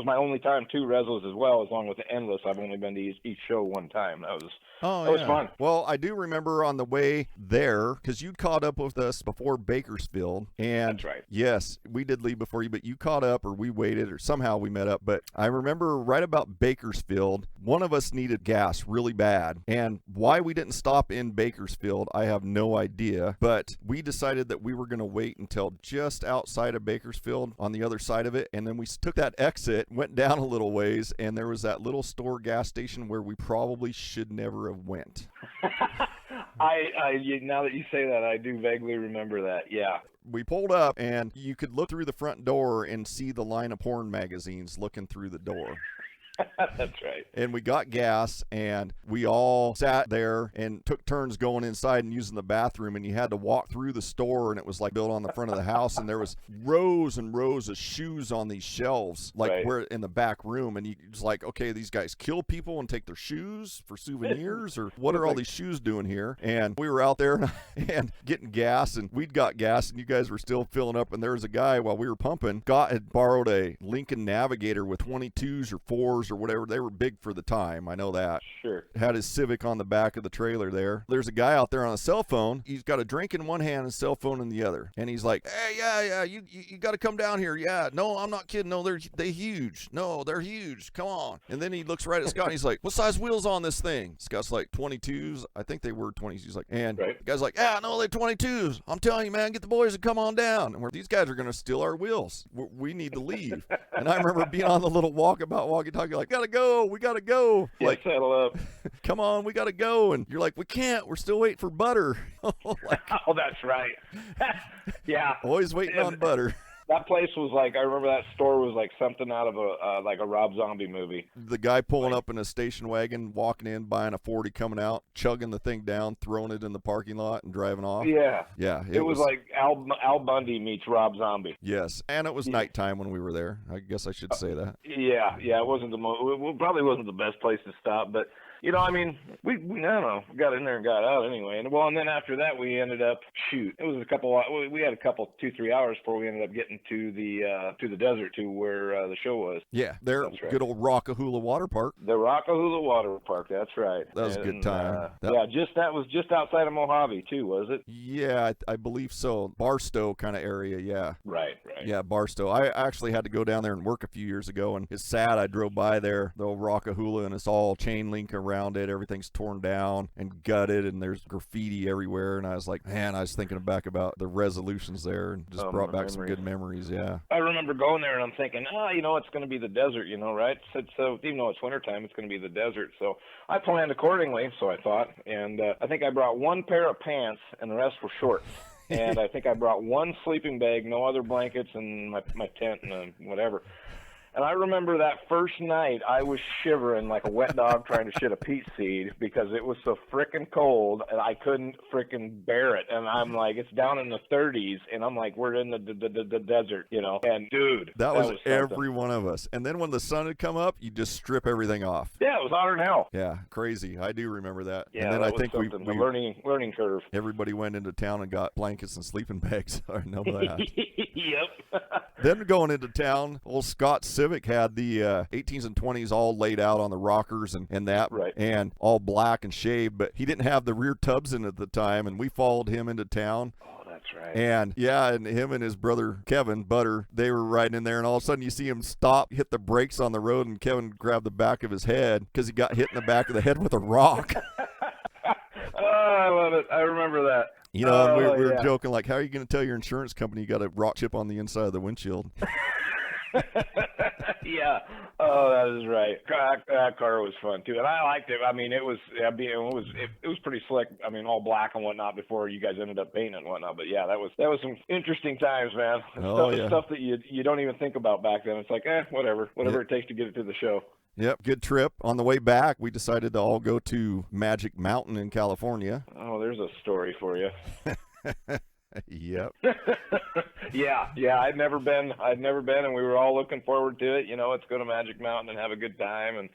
my only time to Reslos as well, along with the Endless. I've only been to each show one time. That was fun. Well, I do remember on the way there, because you caught up with us before Bakersfield, and That's right. yes, we did leave before you, but you caught up, or we waited, or somehow we met up. But I remember right about Bakersfield, one of us needed gas really bad, and why we didn't stop in Bakersfield, I have no idea. But we decided that we were going to wait until just outside of Bakersfield on the other side of it, and then we took that exit, went down a little ways, and there was that little store gas station where we probably should never have went. Now that you say that, I do vaguely remember that. Yeah. We pulled up, and you could look through the front door and see the line of porn magazines looking through the door. That's right. And we got gas, and we all sat there and took turns going inside and using the bathroom, and you had to walk through the store, and it was like built on the front of the house, and there was rows and rows of shoes on these shelves, like Right. we're in the back room, and you just like, okay, these guys kill people and take their shoes for souvenirs, or what are all these shoes doing here? And we were out there and getting gas, and we'd got gas, and you guys were still filling up, and there was a guy while we were pumping, had borrowed a Lincoln Navigator with 22s or 4s or whatever. They were big for the time, I know that. Sure. Had his Civic on the back of the trailer there. There's a guy out there on a cell phone. He's got a drink in one hand and a cell phone in the other. And he's like, hey, yeah, you got to come down here. Yeah, no, I'm not kidding. No, they're huge. No, they're huge. Come on. And then he looks right at Scott, and he's like, what size wheels on this thing? Scott's like, 22s. I think they were 20s. He's like, and Right. the guy's like, yeah, no, they're 22s. I'm telling you, man, get the boys to come on down. And these guys are going to steal our wheels. We need to leave. And I remember being on the little walkabout, walkie-talkie, like, we got to go. Yeah, Like, settle up. come on, we got to go. And you're like, we can't. We're still waiting for butter. Like, Oh, that's right. Yeah. always waiting on butter. That place was like, I remember that store was like something out of a Rob Zombie movie. The guy pulling up in a station wagon, walking in, buying a 40, coming out, chugging the thing down, throwing it in the parking lot, and driving off. Yeah. Yeah. It was like Al Bundy meets Rob Zombie. Yes. And it was nighttime when we were there. I guess I should say that. Yeah. It wasn't probably wasn't the best place to stop, but you know, I mean, we I don't know, we got in there and got out anyway. And then after that, we ended up, it was we had a couple 2-3 hours before we ended up getting to the desert, to where the show was. Yeah, there, right. Good old Rockahula Water Park. The Rockahula Water Park, that's right. That was a good time. That was just outside of Mojave too, was it? Yeah, I believe so. Barstow kind of area, yeah. Right. Yeah, Barstow. I actually had to go down there and work a few years ago, and it's sad. I drove by there, the old Rockahula, and it's all chain link around it. Everything's torn down and gutted, and there's graffiti everywhere. And I was like, man, I was thinking back about the resolutions there, and just brought back some good memories. Yeah. I remember going there, and I'm thinking, it's going to be the desert, right? So even though it's wintertime, it's going to be the desert. So I planned accordingly, so I thought. And I think I brought one pair of pants, and the rest were shorts. And I think I brought one sleeping bag, no other blankets, and my tent and whatever. And I remember that first night, I was shivering like a wet dog trying to shit a peach seed, because it was so frickin' cold, and I couldn't frickin' bear it. And I'm like, it's down in the 30s, and I'm like, we're in the desert, And dude, that was every one of us. And then when the sun had come up, you just strip everything off. Yeah, it was hotter than hell. Yeah, crazy. I do remember that. Yeah, and then that I think we the learning curve. Everybody went into town and got blankets and sleeping bags. I know that. Yep. Then going into town, old Scott Civic had the 18s and 20s all laid out on the rockers and that, right. And all black and shaved, but he didn't have the rear tubs in at the time, and we followed him into town. Oh, that's right. And and him and his brother Kevin Butter, they were riding in there, and all of a sudden you see him stop, hit the brakes on the road, and Kevin grabbed the back of his head because he got hit in the back of the head with a rock. Oh, I love it. I remember that. And we were joking, like, how are you going to tell your insurance company you got a rock chip on the inside of the windshield? Yeah. Oh, that is right. That car was fun too, and I liked it. I mean, it was pretty slick. I mean, all black and whatnot before you guys ended up painting and whatnot. But yeah, that was some interesting times, man. Stuff that you don't even think about back then. It's like, whatever it takes to get it to the show. Yep, good trip. On the way back, we decided to all go to Magic Mountain in California. Oh, there's a story for you. Yep. Yeah. I'd never been, and we were all looking forward to it. Let's go to Magic Mountain and have a good time. And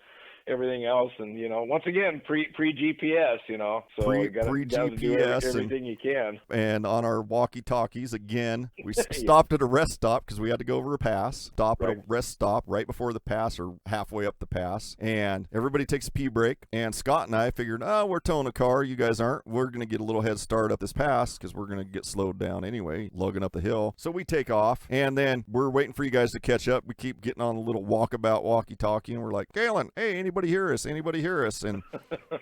everything else. And, once again, pre-GPS, so you got to do everything you can. And on our walkie-talkies, again, we stopped at a rest stop because we had to go over a pass. Stop at a rest stop right before the pass or halfway up the pass. And everybody takes a pee break. And Scott and I figured, we're towing a car. You guys aren't. We're going to get a little head start up this pass because we're going to get slowed down anyway, lugging up the hill. So we take off. And then we're waiting for you guys to catch up. We keep getting on a little walkabout walkie-talkie. And we're like, Galen, hey, anybody hear us? Anybody hear us? And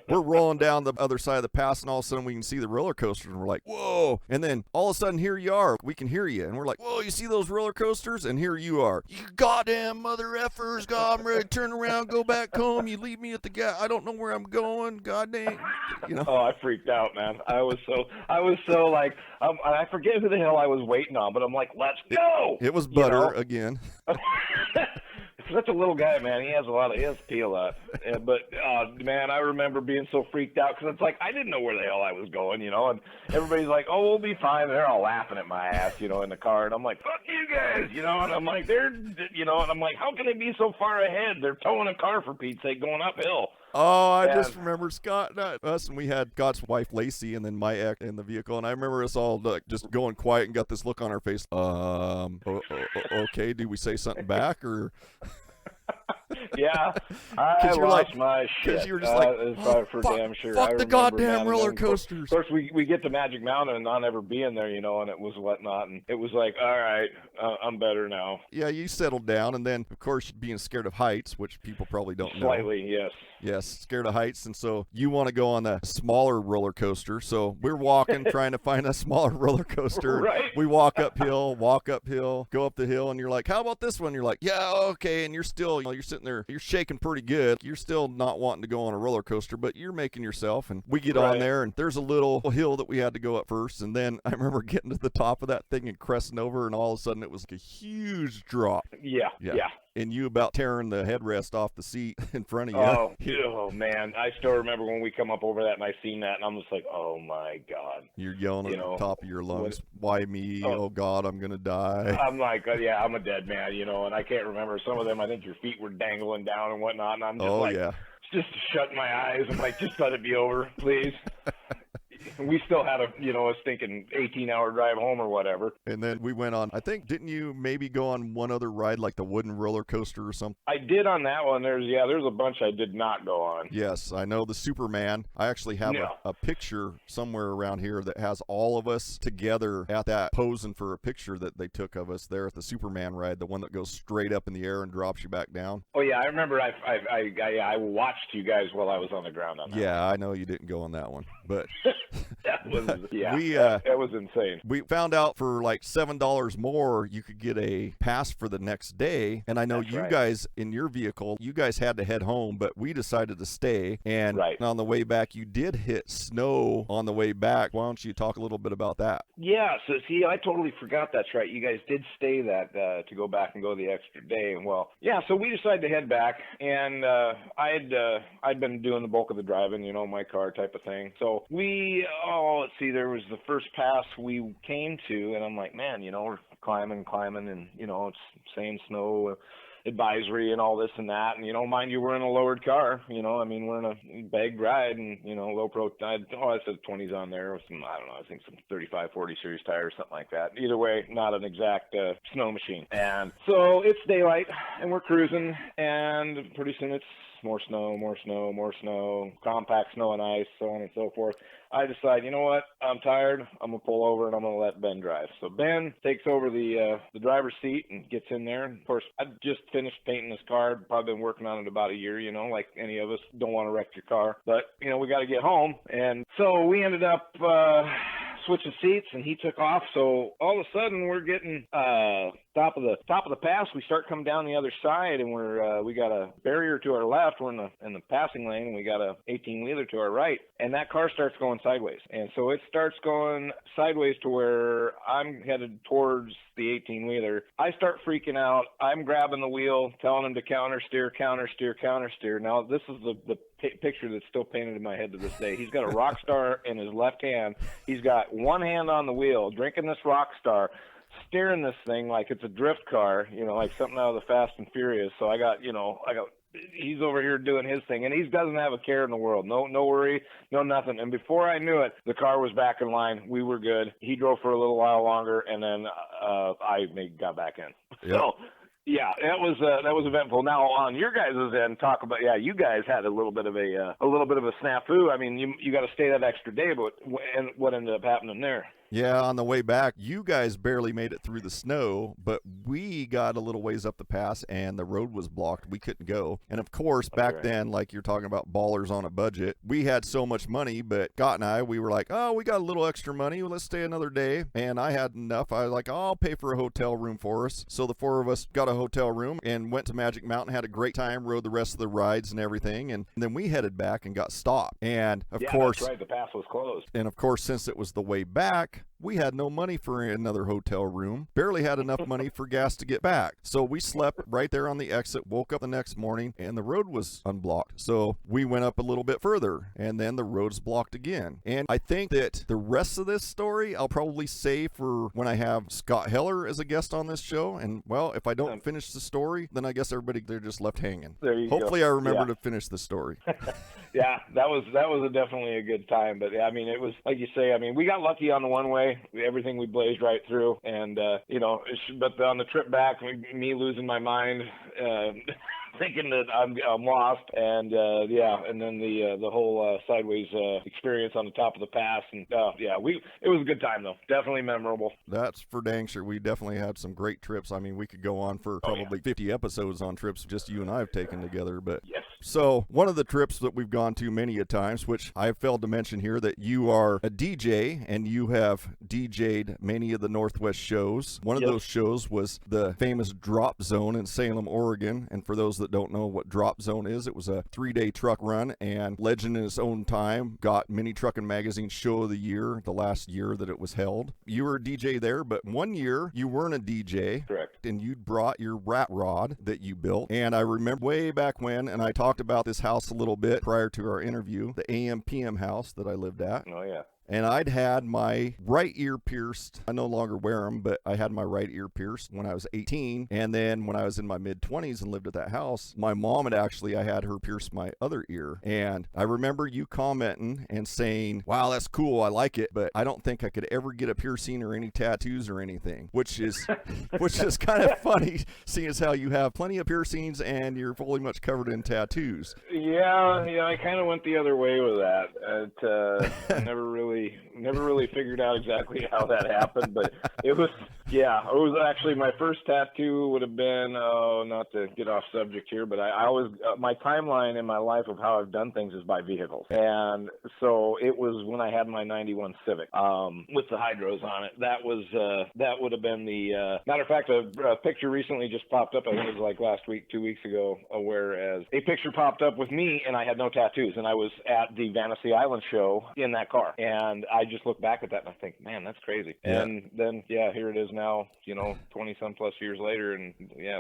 we're rolling down the other side of the pass. And all of a sudden we can see the roller coasters. And we're like, whoa. And then all of a sudden here you are. We can hear you. And we're like, whoa, you see those roller coasters? And here you are. You goddamn mother effers. God, I'm ready to turn around, go back home. You leave me at the gas. I don't know where I'm going. God dang. Oh, I freaked out, man. I was so like, I forget who the hell I was waiting on, but I'm like, let's go. It was Butter again. Such a little guy, man. He has to pee a lot. But man, I remember being so freaked out because it's like I didn't know where the hell I was going, and everybody's like, "Oh, we'll be fine." They're all laughing at my ass, in the car, and I'm like, "Fuck you guys," and I'm like, and I'm like, how can they be so far ahead? They're towing a car for Pete's sake, going uphill. Oh, I just remember Scott, us, and we had Scott's wife Lacey, and then my ex in the vehicle, and I remember us all just going quiet and got this look on our face. Okay, do we say something back or? Yeah, I lost my shit. Because you were just like, for damn sure. Fuck the goddamn roller coasters. Of course, we get to Magic Mountain and not ever being there, and it was whatnot, and it was like, all right, I'm better now. Yeah, you settled down, and then, of course, being scared of heights, which people probably don't know. Slightly, yes. Yes, scared of heights, and so you want to go on the smaller roller coaster. So we're walking, trying to find a smaller roller coaster. Right. We walk uphill, go up the hill, and you're like, how about this one? You're like, yeah, okay, and you're still, you're sitting there, you're shaking pretty good. You're still not wanting to go on a roller coaster, but you're making yourself, and we get on there, and there's a little hill that we had to go up first, and then I remember getting to the top of that thing and cresting over, and all of a sudden it was like a huge drop. Yeah. And you about tearing the headrest off the seat in front of you. Oh, man. I still remember when we come up over that and I seen that, and I'm just like, oh, my God. You're yelling at the top of your lungs, why me? Oh, God, I'm going to die. I'm like, I'm a dead man, and I can't remember. Some of them, I think your feet were dangling down and whatnot, and I'm just just shutting my eyes. I'm like, just let it be over, please. We still had a stinking 18-hour drive home or whatever. And then we went on, I think, didn't you maybe go on one other ride, like the wooden roller coaster or something? I did on that one. There's a bunch I did not go on. Yes, I know the Superman. I actually have a picture somewhere around here that has all of us together at that, posing for a picture that they took of us there at the Superman ride, the one that goes straight up in the air and drops you back down. Oh, yeah, I remember I watched you guys while I was on the ground on that. Yeah, I know you didn't go on that one, but... That was that was insane. We found out for like $7 more you could get a pass for the next day, and I know guys in your vehicle, you guys had to head home, but we decided to stay, and on the way back you did hit snow on the way back. Why don't you talk a little bit about that? Yeah, so see, I totally forgot that's right. You guys did stay that to go back and go the extra day, and so we decided to head back, and I'd been doing the bulk of the driving, my car type of thing. So let's see, there was the first pass we came to, and I'm like, man, we're climbing, and, it's saying snow advisory and all this and that. And, mind you, we're in a lowered car, we're in a bagged ride and, low pro, I said 20s on there with some, I don't know, I think some 35, 40 series tires, something like that. Either way, not an exact snow machine. And so it's daylight and we're cruising, and pretty soon it's more snow, compact snow and ice, so on and so forth. I decide, you know what, I'm tired, I'm going to pull over and I'm going to let Ben drive. So Ben takes over the driver's seat and gets in there. Of course, I just finished painting this car, probably been working on it about a year, like any of us don't want to wreck your car. But, we got to get home. And so we ended up switching seats, and he took off. So all of a sudden we're getting top of the pass. We start coming down the other side, and we got a barrier to our left. We're in the passing lane, and we got a 18-wheeler to our right, and that car starts going sideways. And so it starts going sideways to where I'm headed towards the 18-wheeler. I start freaking out. I'm grabbing the wheel, telling him to counter steer. Now this is the picture that's still painted in my head to this day. He's got a Rockstar in his left hand. He's got one hand on the wheel, drinking this Rockstar, steering this thing like it's a drift car, like something out of the Fast and Furious. So I got he's over here doing his thing, and he doesn't have a care in the world. No worry, no nothing. And before I knew it, the car was back in line. We were good. He drove for a little while longer, and then I got back in. Yep. So. Yeah, that was eventful. Now on your guys' end, talk about you guys had a little bit of a snafu. I mean, you got to stay that extra day, but what ended up happening there? Yeah, on the way back, you guys barely made it through the snow, but we got a little ways up the pass, and the road was blocked. We couldn't go. And, of course, back then, like you're talking about ballers on a budget, we had so much money, but Scott and I, we were like, oh, we got a little extra money. Well, let's stay another day. And I had enough. I was like, oh, I'll pay for a hotel room for us. So the four of us got a hotel room and went to Magic Mountain, had a great time, rode the rest of the rides and everything. And then we headed back and got stopped. And, of course, that's right. The pass was closed. And, of course, since it was the way back, we had no money for another hotel room, barely had enough money for gas to get back. So we slept right there on the exit, woke up the next morning, and the road was unblocked. So we went up a little bit further, and then the road's blocked again. And I think that the rest of this story I'll probably save for when I have Scott Heller as a guest on this show. And, well, if I don't finish the story, then I guess they're just left hanging. There you go. Hopefully I remember to finish the story. Yeah, that was definitely a good time. But I mean, it was like you say. I mean, we got lucky on the one way. Everything we blazed right through, and but on the trip back, me losing my mind, thinking that I'm lost, and and then the whole sideways experience on the top of the pass, and it was a good time though. Definitely memorable. That's for dang sure. We definitely had some great trips. I mean, we could go on for probably 50 episodes on trips just you and I have taken together, but yes. So one of the trips that we've gone to many a times, which I failed to mention here, that you are a DJ and you have DJ'd many of the Northwest shows. One of those shows was the famous Drop Zone in Salem, Oregon. And for those that don't know what Drop Zone is, it was a 3-day truck run, and legend in its own time, got Mini Truckin' Magazine Show of the Year the last year that it was held. You were a DJ there, but one year you weren't a DJ. Correct. And you brought your rat rod that you built. And I remember way back when, and I talked about this house a little bit prior to our interview, the AM PM house that I lived at. Oh, yeah. And I'd had my right ear pierced. I no longer wear them, but I had my right ear pierced when I was 18. And then when I was in my mid-20s and lived at that house, my mom I had her pierce my other ear. And I remember you commenting and saying, wow, that's cool, I like it, but I don't think I could ever get a piercing or any tattoos or anything, which is kind of funny, seeing as how you have plenty of piercings and you're fully much covered in tattoos. Yeah, I kind of went the other way with that. Never really figured out exactly how that happened, but it was actually my first tattoo would have been, not to get off subject here, but I always, my timeline in my life of how I've done things is by vehicles. And so it was when I had my 91 Civic, with the hydros on it. That would have been the, matter of fact, a picture recently just popped up, I think it was like last week, 2 weeks ago, whereas a picture popped up with me and I had no tattoos, and I was at the Vanity Island show in that car. And I just look back at that and I think, man, that's crazy. Yeah. And then, here it is now, 20-some plus years later, and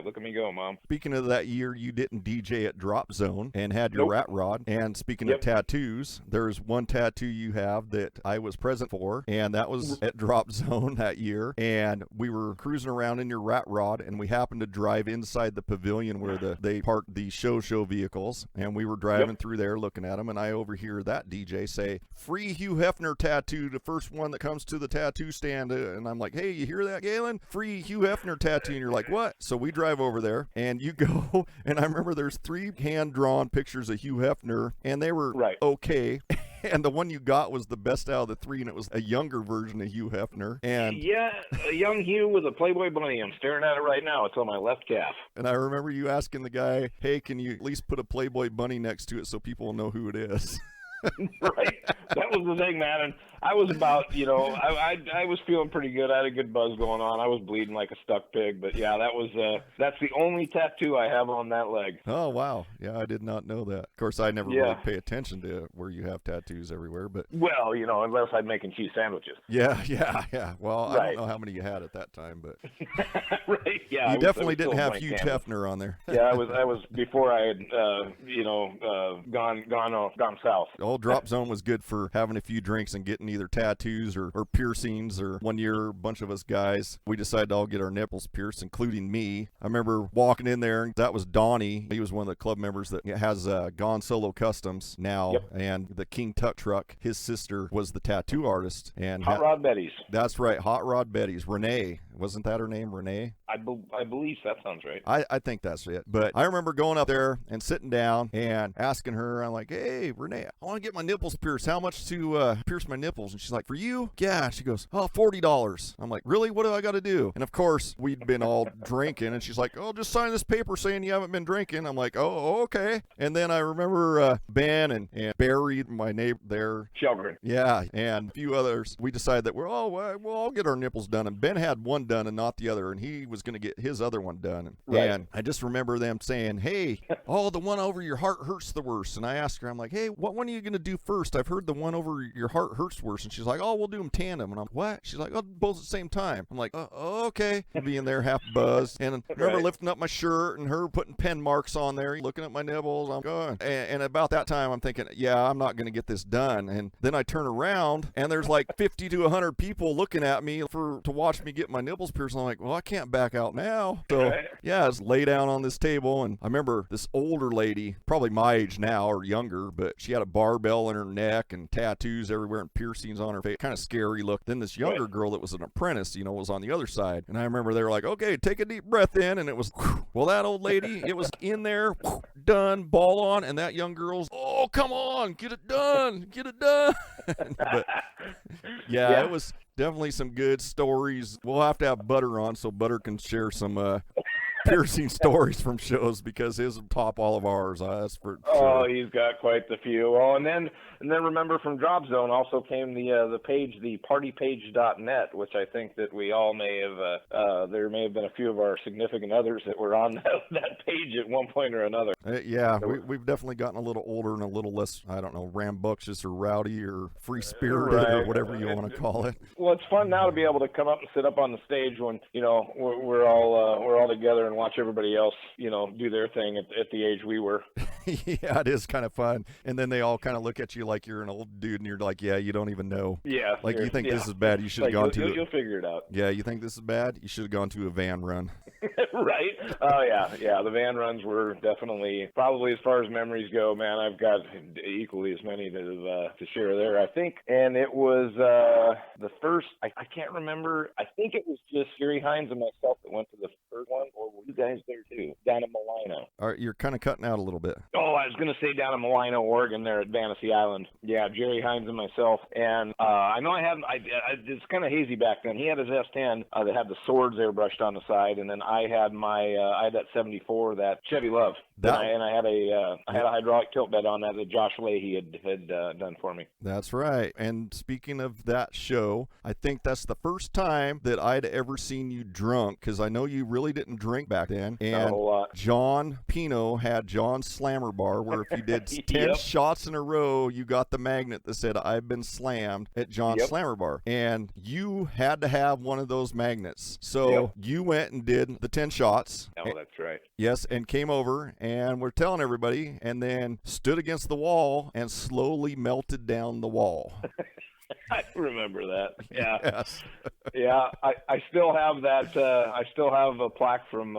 look at me go, Mom. Speaking of that year, you didn't DJ at Drop Zone and had your rat rod. And speaking of tattoos, there's one tattoo you have that I was present for, and that was at Drop Zone that year. And we were cruising around in your rat rod, and we happened to drive inside the pavilion where they park the show vehicles, and we were driving through there looking at them, and I overhear that DJ say, "Free Hugh Hefner tattoo, the first one that comes to the tattoo stand." And I'm like, "Hey, you hear that, Galen? Free Hugh Hefner tattoo." And you're like, "What?" So we drive over there, and you go, and I remember there's 3 hand-drawn pictures of Hugh Hefner, and they were okay. And the one you got was the best out of the 3, and it was a younger version of Hugh Hefner. And a young Hugh with a Playboy bunny. I'm staring at it right now. It's on my left calf. And I remember you asking the guy, "Hey, can you at least put a Playboy bunny next to it so people will know who it is?" Right. That was the thing, man. And I was about, I was feeling pretty good. I had a good buzz going on. I was bleeding like a stuck pig. But that's the only tattoo I have on that leg. Oh, wow. Yeah, I did not know that. Of course, I never really pay attention to where you have tattoos everywhere. But well, unless I'm making cheese sandwiches. Yeah. Well, I don't know how many you had at that time, but right. Yeah. You definitely didn't have Hugh Hefner on there. Yeah, I was before I had, gone south. The whole Drop Zone was good for having a few drinks and getting either tattoos or piercings. Or one year, a bunch of us guys, we decided to all get our nipples pierced, including me. I remember walking in there, and that was Donnie. He was one of the club members that has Gone Solo Customs now, and the King Tut Truck. His sister was the tattoo artist. And Hot Rod Betty's. That's right, Hot Rod Betty's. Renee. Wasn't that her name, Renee? I believe that sounds right. I think that's it. But I remember going up there and sitting down and asking her, I'm like, hey, Renee, I want to get my nipples pierced. How much to pierce my nipples? And she's like, for you? Yeah. She goes, oh, $40. I'm like, really? What do I got to do? And of course, we'd been all drinking. And she's like, oh, just sign this paper saying you haven't been drinking. I'm like, oh, okay. And then I remember Ben and Barry, my neighbor there. Shelburne. Yeah. And a few others. We decided that we'll all get our nipples done. And Ben had one done and not the other. And he was going to get his other one done. Right. And I just remember them saying, hey, oh, the one over your heart hurts the worst. And I asked her, I'm like, hey, what one are you going to do first? I've heard the one over your heart hurts worse. And she's like, oh, we'll do them tandem. And I'm like, what? She's like, oh, both at the same time. I'm like, okay. Being there half buzzed. And I remember lifting up my shirt and her putting pen marks on there, looking at my nipples. I'm going. And about that time, I'm thinking, yeah, I'm not going to get this done. And then I turn around and there's like 50 to 100 people looking at me to watch me get my nipples pierced. And I'm like, well, I can't back out now. So yeah, I was lay down on this table, and I remember this older lady, probably my age now or younger, but she had a barbell in her neck and tattoos everywhere and piercings on her face. Kind of scary look. Then this younger girl that was an apprentice, was on the other side. And I remember they were like, okay, take a deep breath in. And it was, well, that old lady, it was in there, done, ball on. And that young girl's, oh, come on, get it done. But yeah, it was definitely some good stories. We'll have to have Butter on so Butter can share some piercing stories from shows, because his top all of ours. That's for sure. Oh, he's got quite the few. Well, and then remember from Drop Zone also came the page, the partypage.net, which I think that we all may have. There may have been a few of our significant others that were on that page at one point or another. Yeah, we've definitely gotten a little older and a little less, I don't know, rambunctious or rowdy or free spirited or whatever you want to call it. Well, it's fun now to be able to come up and sit up on the stage when we're all together and watch everybody else do their thing at the age we were. Yeah, it is kind of fun. And then they all kind of look at you like you're an old dude, and you're like, yeah, you don't even know. Yeah. Like, you think this is bad, you should have gone to You'll figure it out. Yeah, you think this is bad, you should have gone to a van run. Right? Oh, yeah. The van runs were definitely, probably as far as memories go, man, I've got equally as many to share there, I think. And it was the first, I can't remember, I think it was just Gary Hines and myself that went to the first one, or were you guys there too? Down in Malino. All right, you're kind of cutting out a little bit. Oh, I was going to say down in Malino, Oregon, there at Fantasy Island. Yeah, Jerry Hines and myself. And I know it's kind of hazy back then. He had his S10 that had the swords airbrushed on the side, and then I had that 74, that Chevy Love. And I had a hydraulic tilt bed on that Josh Leahy had done for me. That's right. And speaking of that show, I think that's the first time that I'd ever seen you drunk, because I know you really didn't drink back then. And not a whole lot. John Pino had John's Slammer Bar, where if you did 10 shots in a row, you got the magnet that said, I've been slammed at John's Slammer Bar. And you had to have one of those magnets. So you went and did the 10 shots. Oh, that's right. Yes, and came over, and we're telling everybody, and then stood against the wall and slowly melted down the wall. I remember that. Yeah. Yes. Yeah. I still have that. I still have a plaque from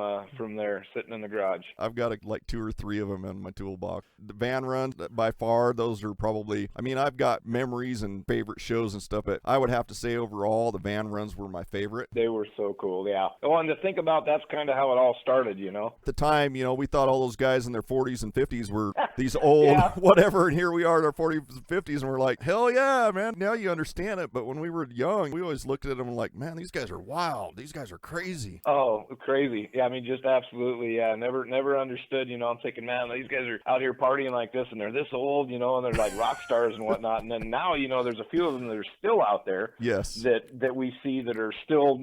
there sitting in the garage. I've got like 2 or 3 of them in my toolbox. The van runs, by far, those are probably, I've got memories and favorite shows and stuff, but I would have to say overall, the van runs were my favorite. They were so cool. Yeah. Oh, and to think about, that's kind of how it all started, At the time, we thought all those guys in their 40s and 50s were these old whatever, and here we are in our 40s and 50s, and we're like, hell yeah, man. Now you understand it, but when we were young, we always looked at them and like, man, these guys are wild. These guys are crazy. Oh, crazy. Yeah, just absolutely, yeah. Never understood, I'm thinking, man, these guys are out here partying like this, and they're this old, and they're like rock stars and whatnot. And then now, there's a few of them that are still out there. Yes. That we see that are still,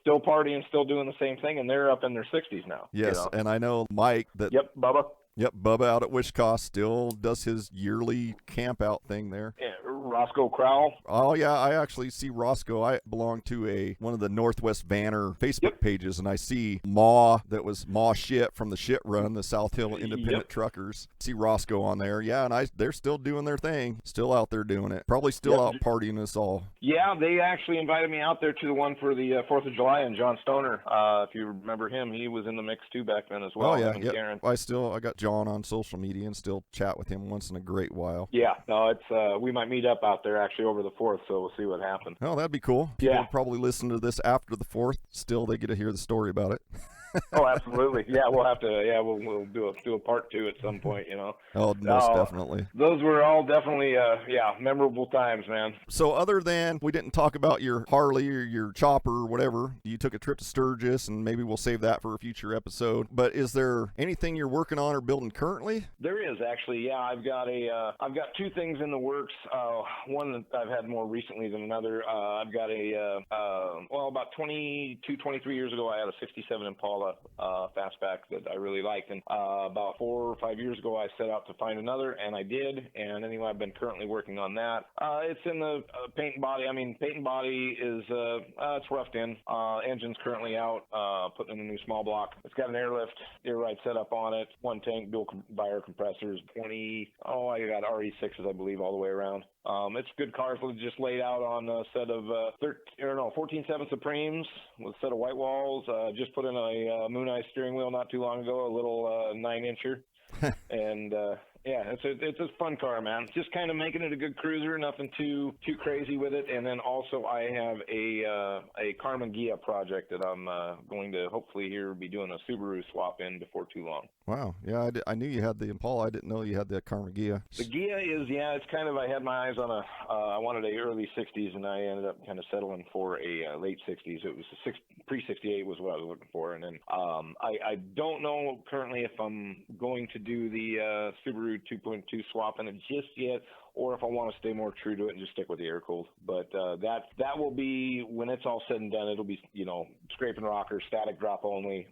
still partying, still doing the same thing, and they're up in their 60s now. Yes, and I know Mike that... Yep, Bubba. Yep, Bubba out at Wichita still does his yearly camp out thing there. Yeah, Roscoe Crowell. Oh yeah, I actually see Roscoe. I belong to one of the Northwest Banner Facebook pages, and I see Ma, that was Ma Shit from the Shit Run, the South Hill Independent Truckers. See Roscoe on there. Yeah, and they're still doing their thing, still out there doing it. Probably still out partying us all. Yeah, they actually invited me out there to the one for the 4th of July, and John Stoner, if you remember him, he was in the mix too back then as well. Oh yeah, yep. I got John on social media and still chat with him once in a great while. Yeah, no, it's we might meet up out there actually over the 4th, so we'll see what happens. Oh, that'd be cool. People will probably listen to this after the 4th. Still, they get to hear the story about it. Oh, absolutely. Yeah, we'll have to. Yeah, we'll do a part 2 at some point. Oh, most definitely. Those were all definitely memorable times, man. So, other than we didn't talk about your Harley or your chopper or whatever, you took a trip to Sturgis, and maybe we'll save that for a future episode. But is there anything you're working on or building currently? There is actually. Yeah, I've got 2 things in the works. One that I've had more recently than another. I've got about 23 years ago, I had a '67 Impala fastback that I really liked, and about 4 or 5 years ago I set out to find another, and I did, and anyway I've been currently working on that. It's in the paint and body. I mean, paint and body is it's roughed in. Engine's currently out, putting in a new small block. It's got an airlift, air ride setup on it, 1 tank, dual buyer compressors, I got RE6s I believe all the way around. It's good cars just laid out on a set of 14/7 Supremes with a set of white walls. Just put in a Moon Eye steering wheel not too long ago, a little 9-incher. And it's a fun car, man. Just kind of making it a good cruiser, nothing too crazy with it. And then also I have a Carmen Ghia project that I'm going to hopefully be doing a Subaru swap in before too long. Wow. Yeah, I knew you had the Impala. I didn't know you had the Carmen Ghia. The Ghia is, it's kind of, I had my eyes on I wanted a early 60s, and I ended up kind of settling for a late 60s. It was pre-68 was what I was looking for. And then I don't know currently if I'm going to do the Subaru 2.2 swap in it just yet, or if I want to stay more true to it and just stick with the air-cooled. But that will be, when it's all said and done, it'll be, scraping rocker, static drop only,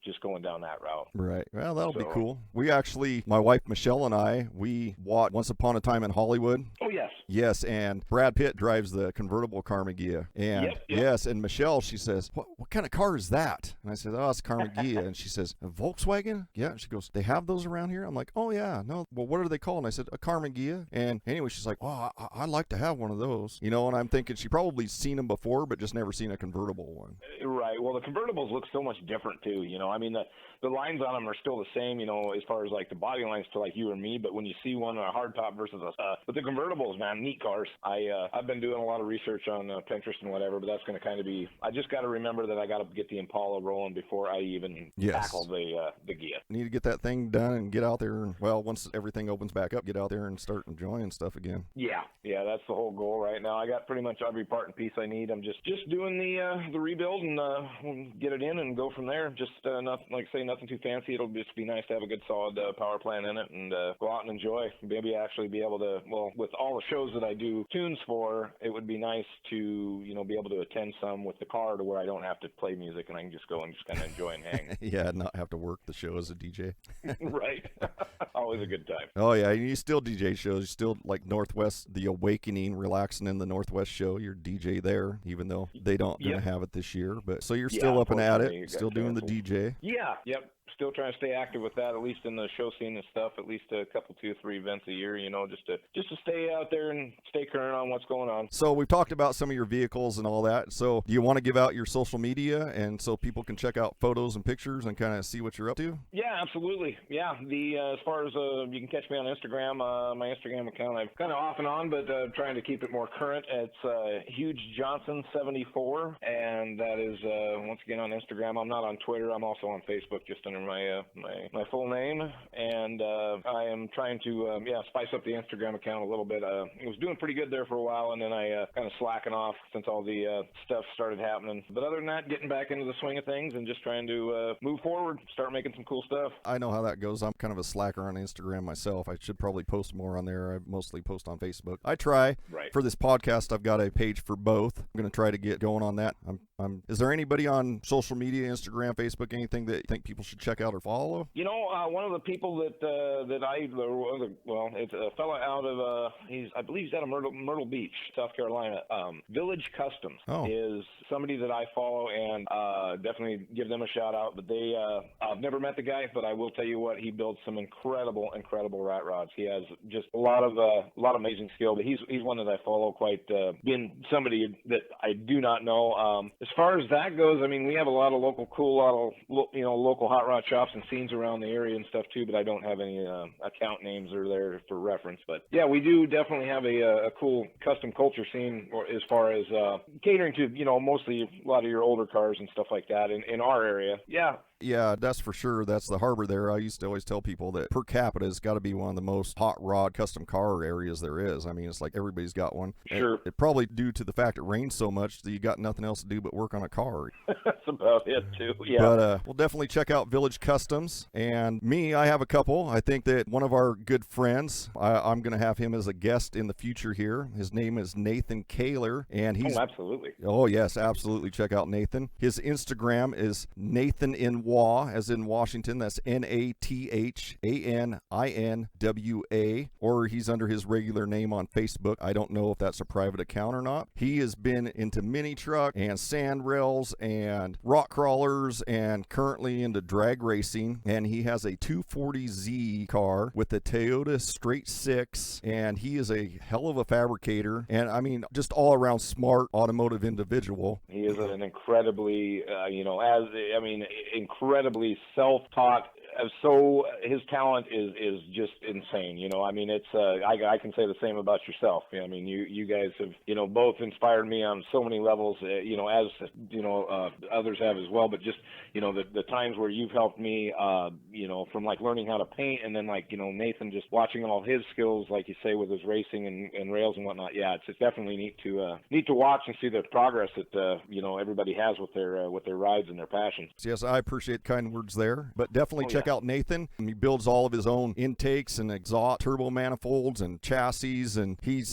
just going down that route. Right. Well, that'll be cool. We actually, my wife Michelle and I, we watched Once Upon a Time in Hollywood. Oh, yes. Yes, and Brad Pitt drives the convertible Carmen Ghia. And yes, and Michelle, she says, what kind of car is that? And I said, oh, it's Carmen Ghia. And she says, a Volkswagen? Yeah. And she goes, they have those around here? I'm like, oh, yeah. No. Well, what are they called? And I said, a Carmen Ghia. And anyway, she's like, oh, I'd like to have one of those. And I'm thinking she probably seen them before, but just never seen a convertible one. Right. Well, the convertibles look so much different, too. I mean, the lines on them are still the same, as far as like the body lines to like you or me. But when you see one, a hardtop versus but the convertibles, man, neat cars. I've been doing a lot of research on Pinterest and whatever, but that's going to kind of be, I just got to remember that I got to get the Impala rolling before I even tackle the Ghia. Need to get that thing done and get out there. And, well, once everything opens back up, get out there and start enjoying stuff again. Yeah, that's the whole goal right now. I got pretty much every part and piece I need. I'm just doing the rebuild and get it in and go from there. Just nothing too fancy. It'll just be nice to have a good solid power plant in it and go out and enjoy. Maybe actually be able to, with all the shows that I do tunes for, it would be nice to be able to attend some with the car to where I don't have to play music and I can just go and just kind of enjoy and hang. Yeah, not have to work the show as a DJ. Right. Always a good time. Oh yeah, you still DJ shows. You still like Northwest, the Awakening, relaxing in the Northwest show. You're DJ there, even though they don't gonna have it this year. But so you're still up and at it, still doing the DJ. Yeah. Yep. Still trying to stay active with that, at least in the show scene and stuff. At least a couple, 2 or 3 events a year, just to stay out there and stay current on what's going on. So we've talked about some of your vehicles and all that. So do you want to give out your social media and so people can check out photos and pictures and kind of see what you're up to? Yeah, absolutely. Yeah, as far as you can catch me on Instagram. My Instagram account, I'm kind of off and on, but trying to keep it more current. It's Huge Johnson 74, and that is once again on Instagram. I'm not on Twitter. I'm also on Facebook, just under my full name, and I am trying to spice up the Instagram account a little bit. It was doing pretty good there for a while, and then I kind of slacking off since all the stuff started happening. But other than that, getting back into the swing of things and just trying to move forward, start making some cool stuff. I know how that goes. I'm kind of a slacker on Instagram myself. I should probably post more on there. I mostly post on Facebook. I try. Right. For this podcast, I've got a page for both. I'm going to try to get going on that. I'm Is there anybody on social media, Instagram, Facebook, anything that you think people should check out or follow? One of the people that it's a fella out of I believe he's out of Myrtle Beach, South Carolina. Village Customs is somebody that I follow, and definitely give them a shout out. But I've never met the guy, but I will tell you what, he builds some incredible rat rods. He has just a lot of amazing skill. But he's one that I follow quite. Being somebody that I do not know. As far as that goes, I mean, we have a lot of local hot rod shops and scenes around the area and stuff too, but I don't have any account names or there for reference. But yeah, we do definitely have a cool custom culture scene as far as catering to, mostly a lot of your older cars and stuff like that in our area. Yeah, that's for sure. That's the harbor there. I used to always tell people that per capita has got to be one of the most hot rod custom car areas there is. I mean, it's like everybody's got one. Sure. It probably due to the fact it rains so much that you got nothing else to do but work on a car. That's about it too. Yeah. But we'll definitely check out Village Customs. And I have a couple. I think that one of our good friends, I'm going to have him as a guest in the future here. His name is Nathan Kaler, and he's absolutely. Oh yes, absolutely. Check out Nathan. His Instagram is Nathan in as in Washington. That's NATHANINWA, or he's under his regular name on Facebook. I don't know if that's a private account or not. He has been into mini truck and sand rails and rock crawlers and currently into drag racing, and he has a 240Z car with a Toyota Straight 6, and he is a hell of a fabricator, and I mean, just all around smart automotive individual. He is an incredibly incredibly self-taught. So his talent is just insane. I mean, it's I can say the same about yourself. I mean, you guys have both inspired me on so many levels. As others have as well. But just the times where you've helped me, from like learning how to paint, and then Nathan just watching all his skills, like you say, with his racing and rails and whatnot. Yeah, it's definitely neat to watch and see the progress that everybody has with their rides and their passions. Yes, I appreciate kind words there, but definitely check out Nathan. He builds all of his own intakes and exhaust turbo manifolds and chassis, and he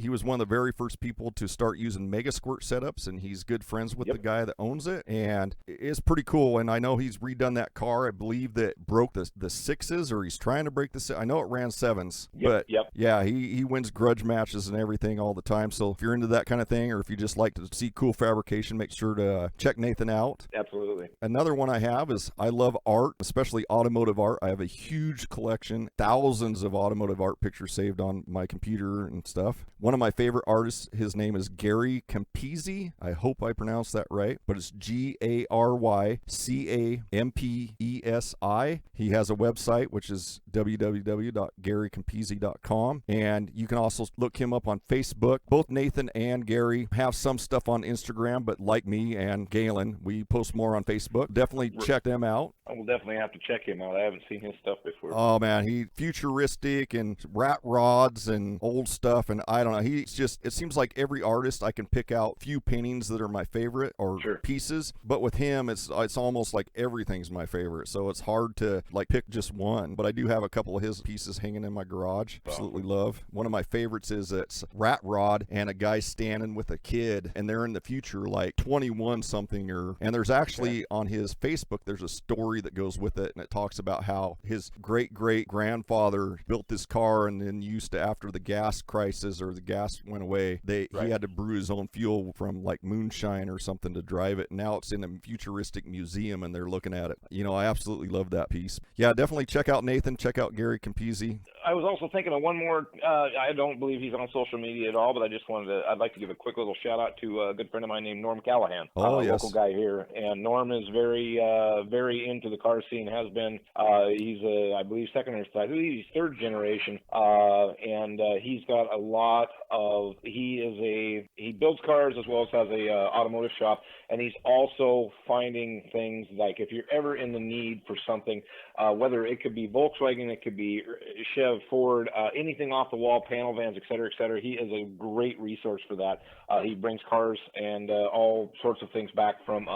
was one of the very first people to start using Mega Squirt setups, and he's good friends with the guy that owns it, and it's pretty cool. And I know he's redone that car. I believe that broke the sixes, or he's trying to break the. I know it ran sevens, but yeah, he wins grudge matches and everything all the time. So if you're into that kind of thing, or if you just like to see cool fabrication, make sure to check Nathan out. Absolutely. Another one I have is I love art, especially automotive art. I have a huge collection, thousands of automotive art pictures saved on my computer and stuff. One of my favorite artists, his name is Gary Campisi. I hope I pronounced that right, but it's GaryCampesi. He has a website, which is www.garycampisi.com, and you can also look him up on Facebook. Both Nathan and Gary have some stuff on Instagram, but like me and Galen, we post more on Facebook. Definitely check them out. I will definitely have to check him out. I haven't seen his stuff before. Oh man, he futuristic and rat rods and old stuff, and I don't know. He's just, it seems like every artist I can pick out few paintings that are my favorite or pieces, but with him it's almost like everything's my favorite. So it's hard to like pick just one. But I do have a couple of his pieces hanging in my garage. Absolutely love. One of my favorites is it's rat rod and a guy standing with a kid, and they're in the future like 21 something, and there's actually on his Facebook there's a story that goes with it, and it talks about how his great-great-grandfather built this car, and then used to, after the gas crisis or the gas went away, he had to brew his own fuel from like moonshine or something to drive it. And now it's in a futuristic museum, and they're looking at it. I absolutely love that piece. Yeah, definitely check out Nathan. Check out Gary Campisi. I was also thinking of one more. I don't believe he's on social media at all, but I'd like to give a quick little shout out to a good friend of mine named Norm Callahan. Local guy here. And Norm is very into the car scene, has been. He's I believe he's third generation. And he's got a lot of, he builds cars as well as has a automotive shop. And he's also finding things like, if you're ever in the need for something, whether it could be Volkswagen, it could be Chev, Ford, anything off the wall, panel vans, et cetera, he is a great resource for that. He brings cars and all sorts of things back from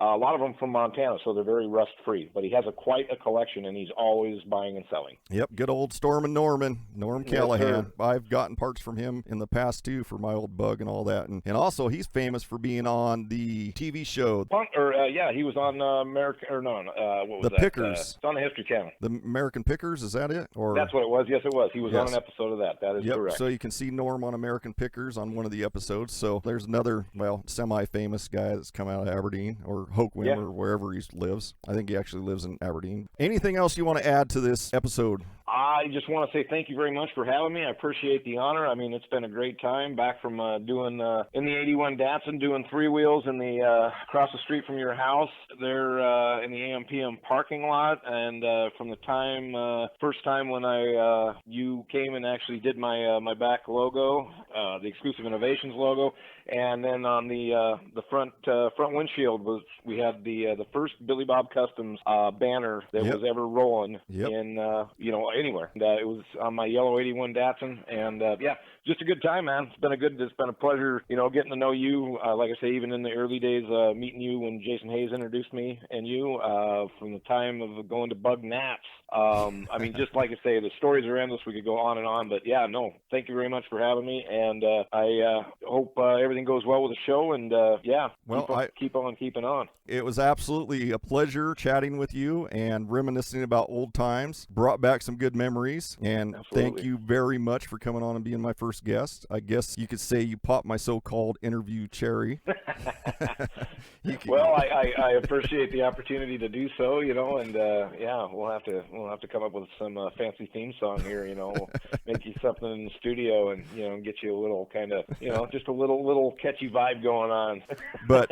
A lot of them from Montana, so they're very rust-free. But he has quite a collection, and he's always buying and selling. Yep, good old Storm and Norm Callahan. Yes, I've gotten parts from him in the past, too, for my old Bug and all that. And also, he's famous for being on the TV show. He was on what was The that? Pickers. It's on the History Channel. The American Pickers, is that it? Or That's what it was. Yes, it was. He was on an episode of that. That is correct. So you can see Norm on American Pickers on one of the episodes. So there's another, semi-famous guy that's come out of Aberdeen or Hoquiam or wherever he lives. I think he actually lives in Aberdeen. Anything else you want to add to this episode? I just want to say thank you very much for having me. I appreciate the honor. I mean, it's been a great time back from doing in the 81 Datsun, doing three wheels in the across the street from your house there in the AM/PM parking lot. And from the first time when you came and actually did my back logo, the Exclusive Innovations logo, and then on the front windshield we had the first Billy Bob Customs banner that was ever rolling in anywhere. And, it was on my yellow 81 Datsun, and just a good time, man. It's been a pleasure, getting to know you. Like I say, even in the early days, meeting you when Jason Hayes introduced me and you from the time of going to Bug Nats. I mean, just like I say, the stories are endless. We could go on and on, but thank you very much for having me, and I hope everything goes well with the show, and keep on keeping on. It was absolutely a pleasure chatting with you and reminiscing about old times. Brought back some good memories, and thank you very much for coming on and being my first guest. I guess you could say you popped my so-called interview cherry. Well, I appreciate the opportunity to do so, and we'll have to come up with some fancy theme song here, make you something in the studio and get you a little kind of, just a little catchy vibe going on. but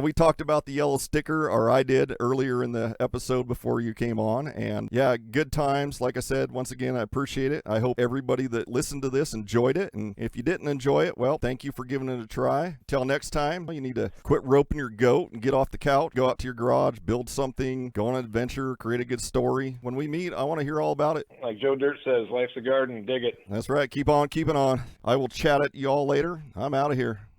we talked about the yellow sticker, or I did earlier in the episode before you came on. And good times. Like I said, once again, I appreciate it. I hope everybody that listened to this enjoyed it. And if you didn't enjoy it, well, thank you for giving it a try. Till next time, you need to quit roping your goat and get off the couch, go out to your garage, build something, go on an adventure, create a good story. When we meet, I want to hear all about it. Like Joe Dirt says, life's a garden, dig it. That's right. Keep on keeping on. I will chat at you all later. I'm out of here.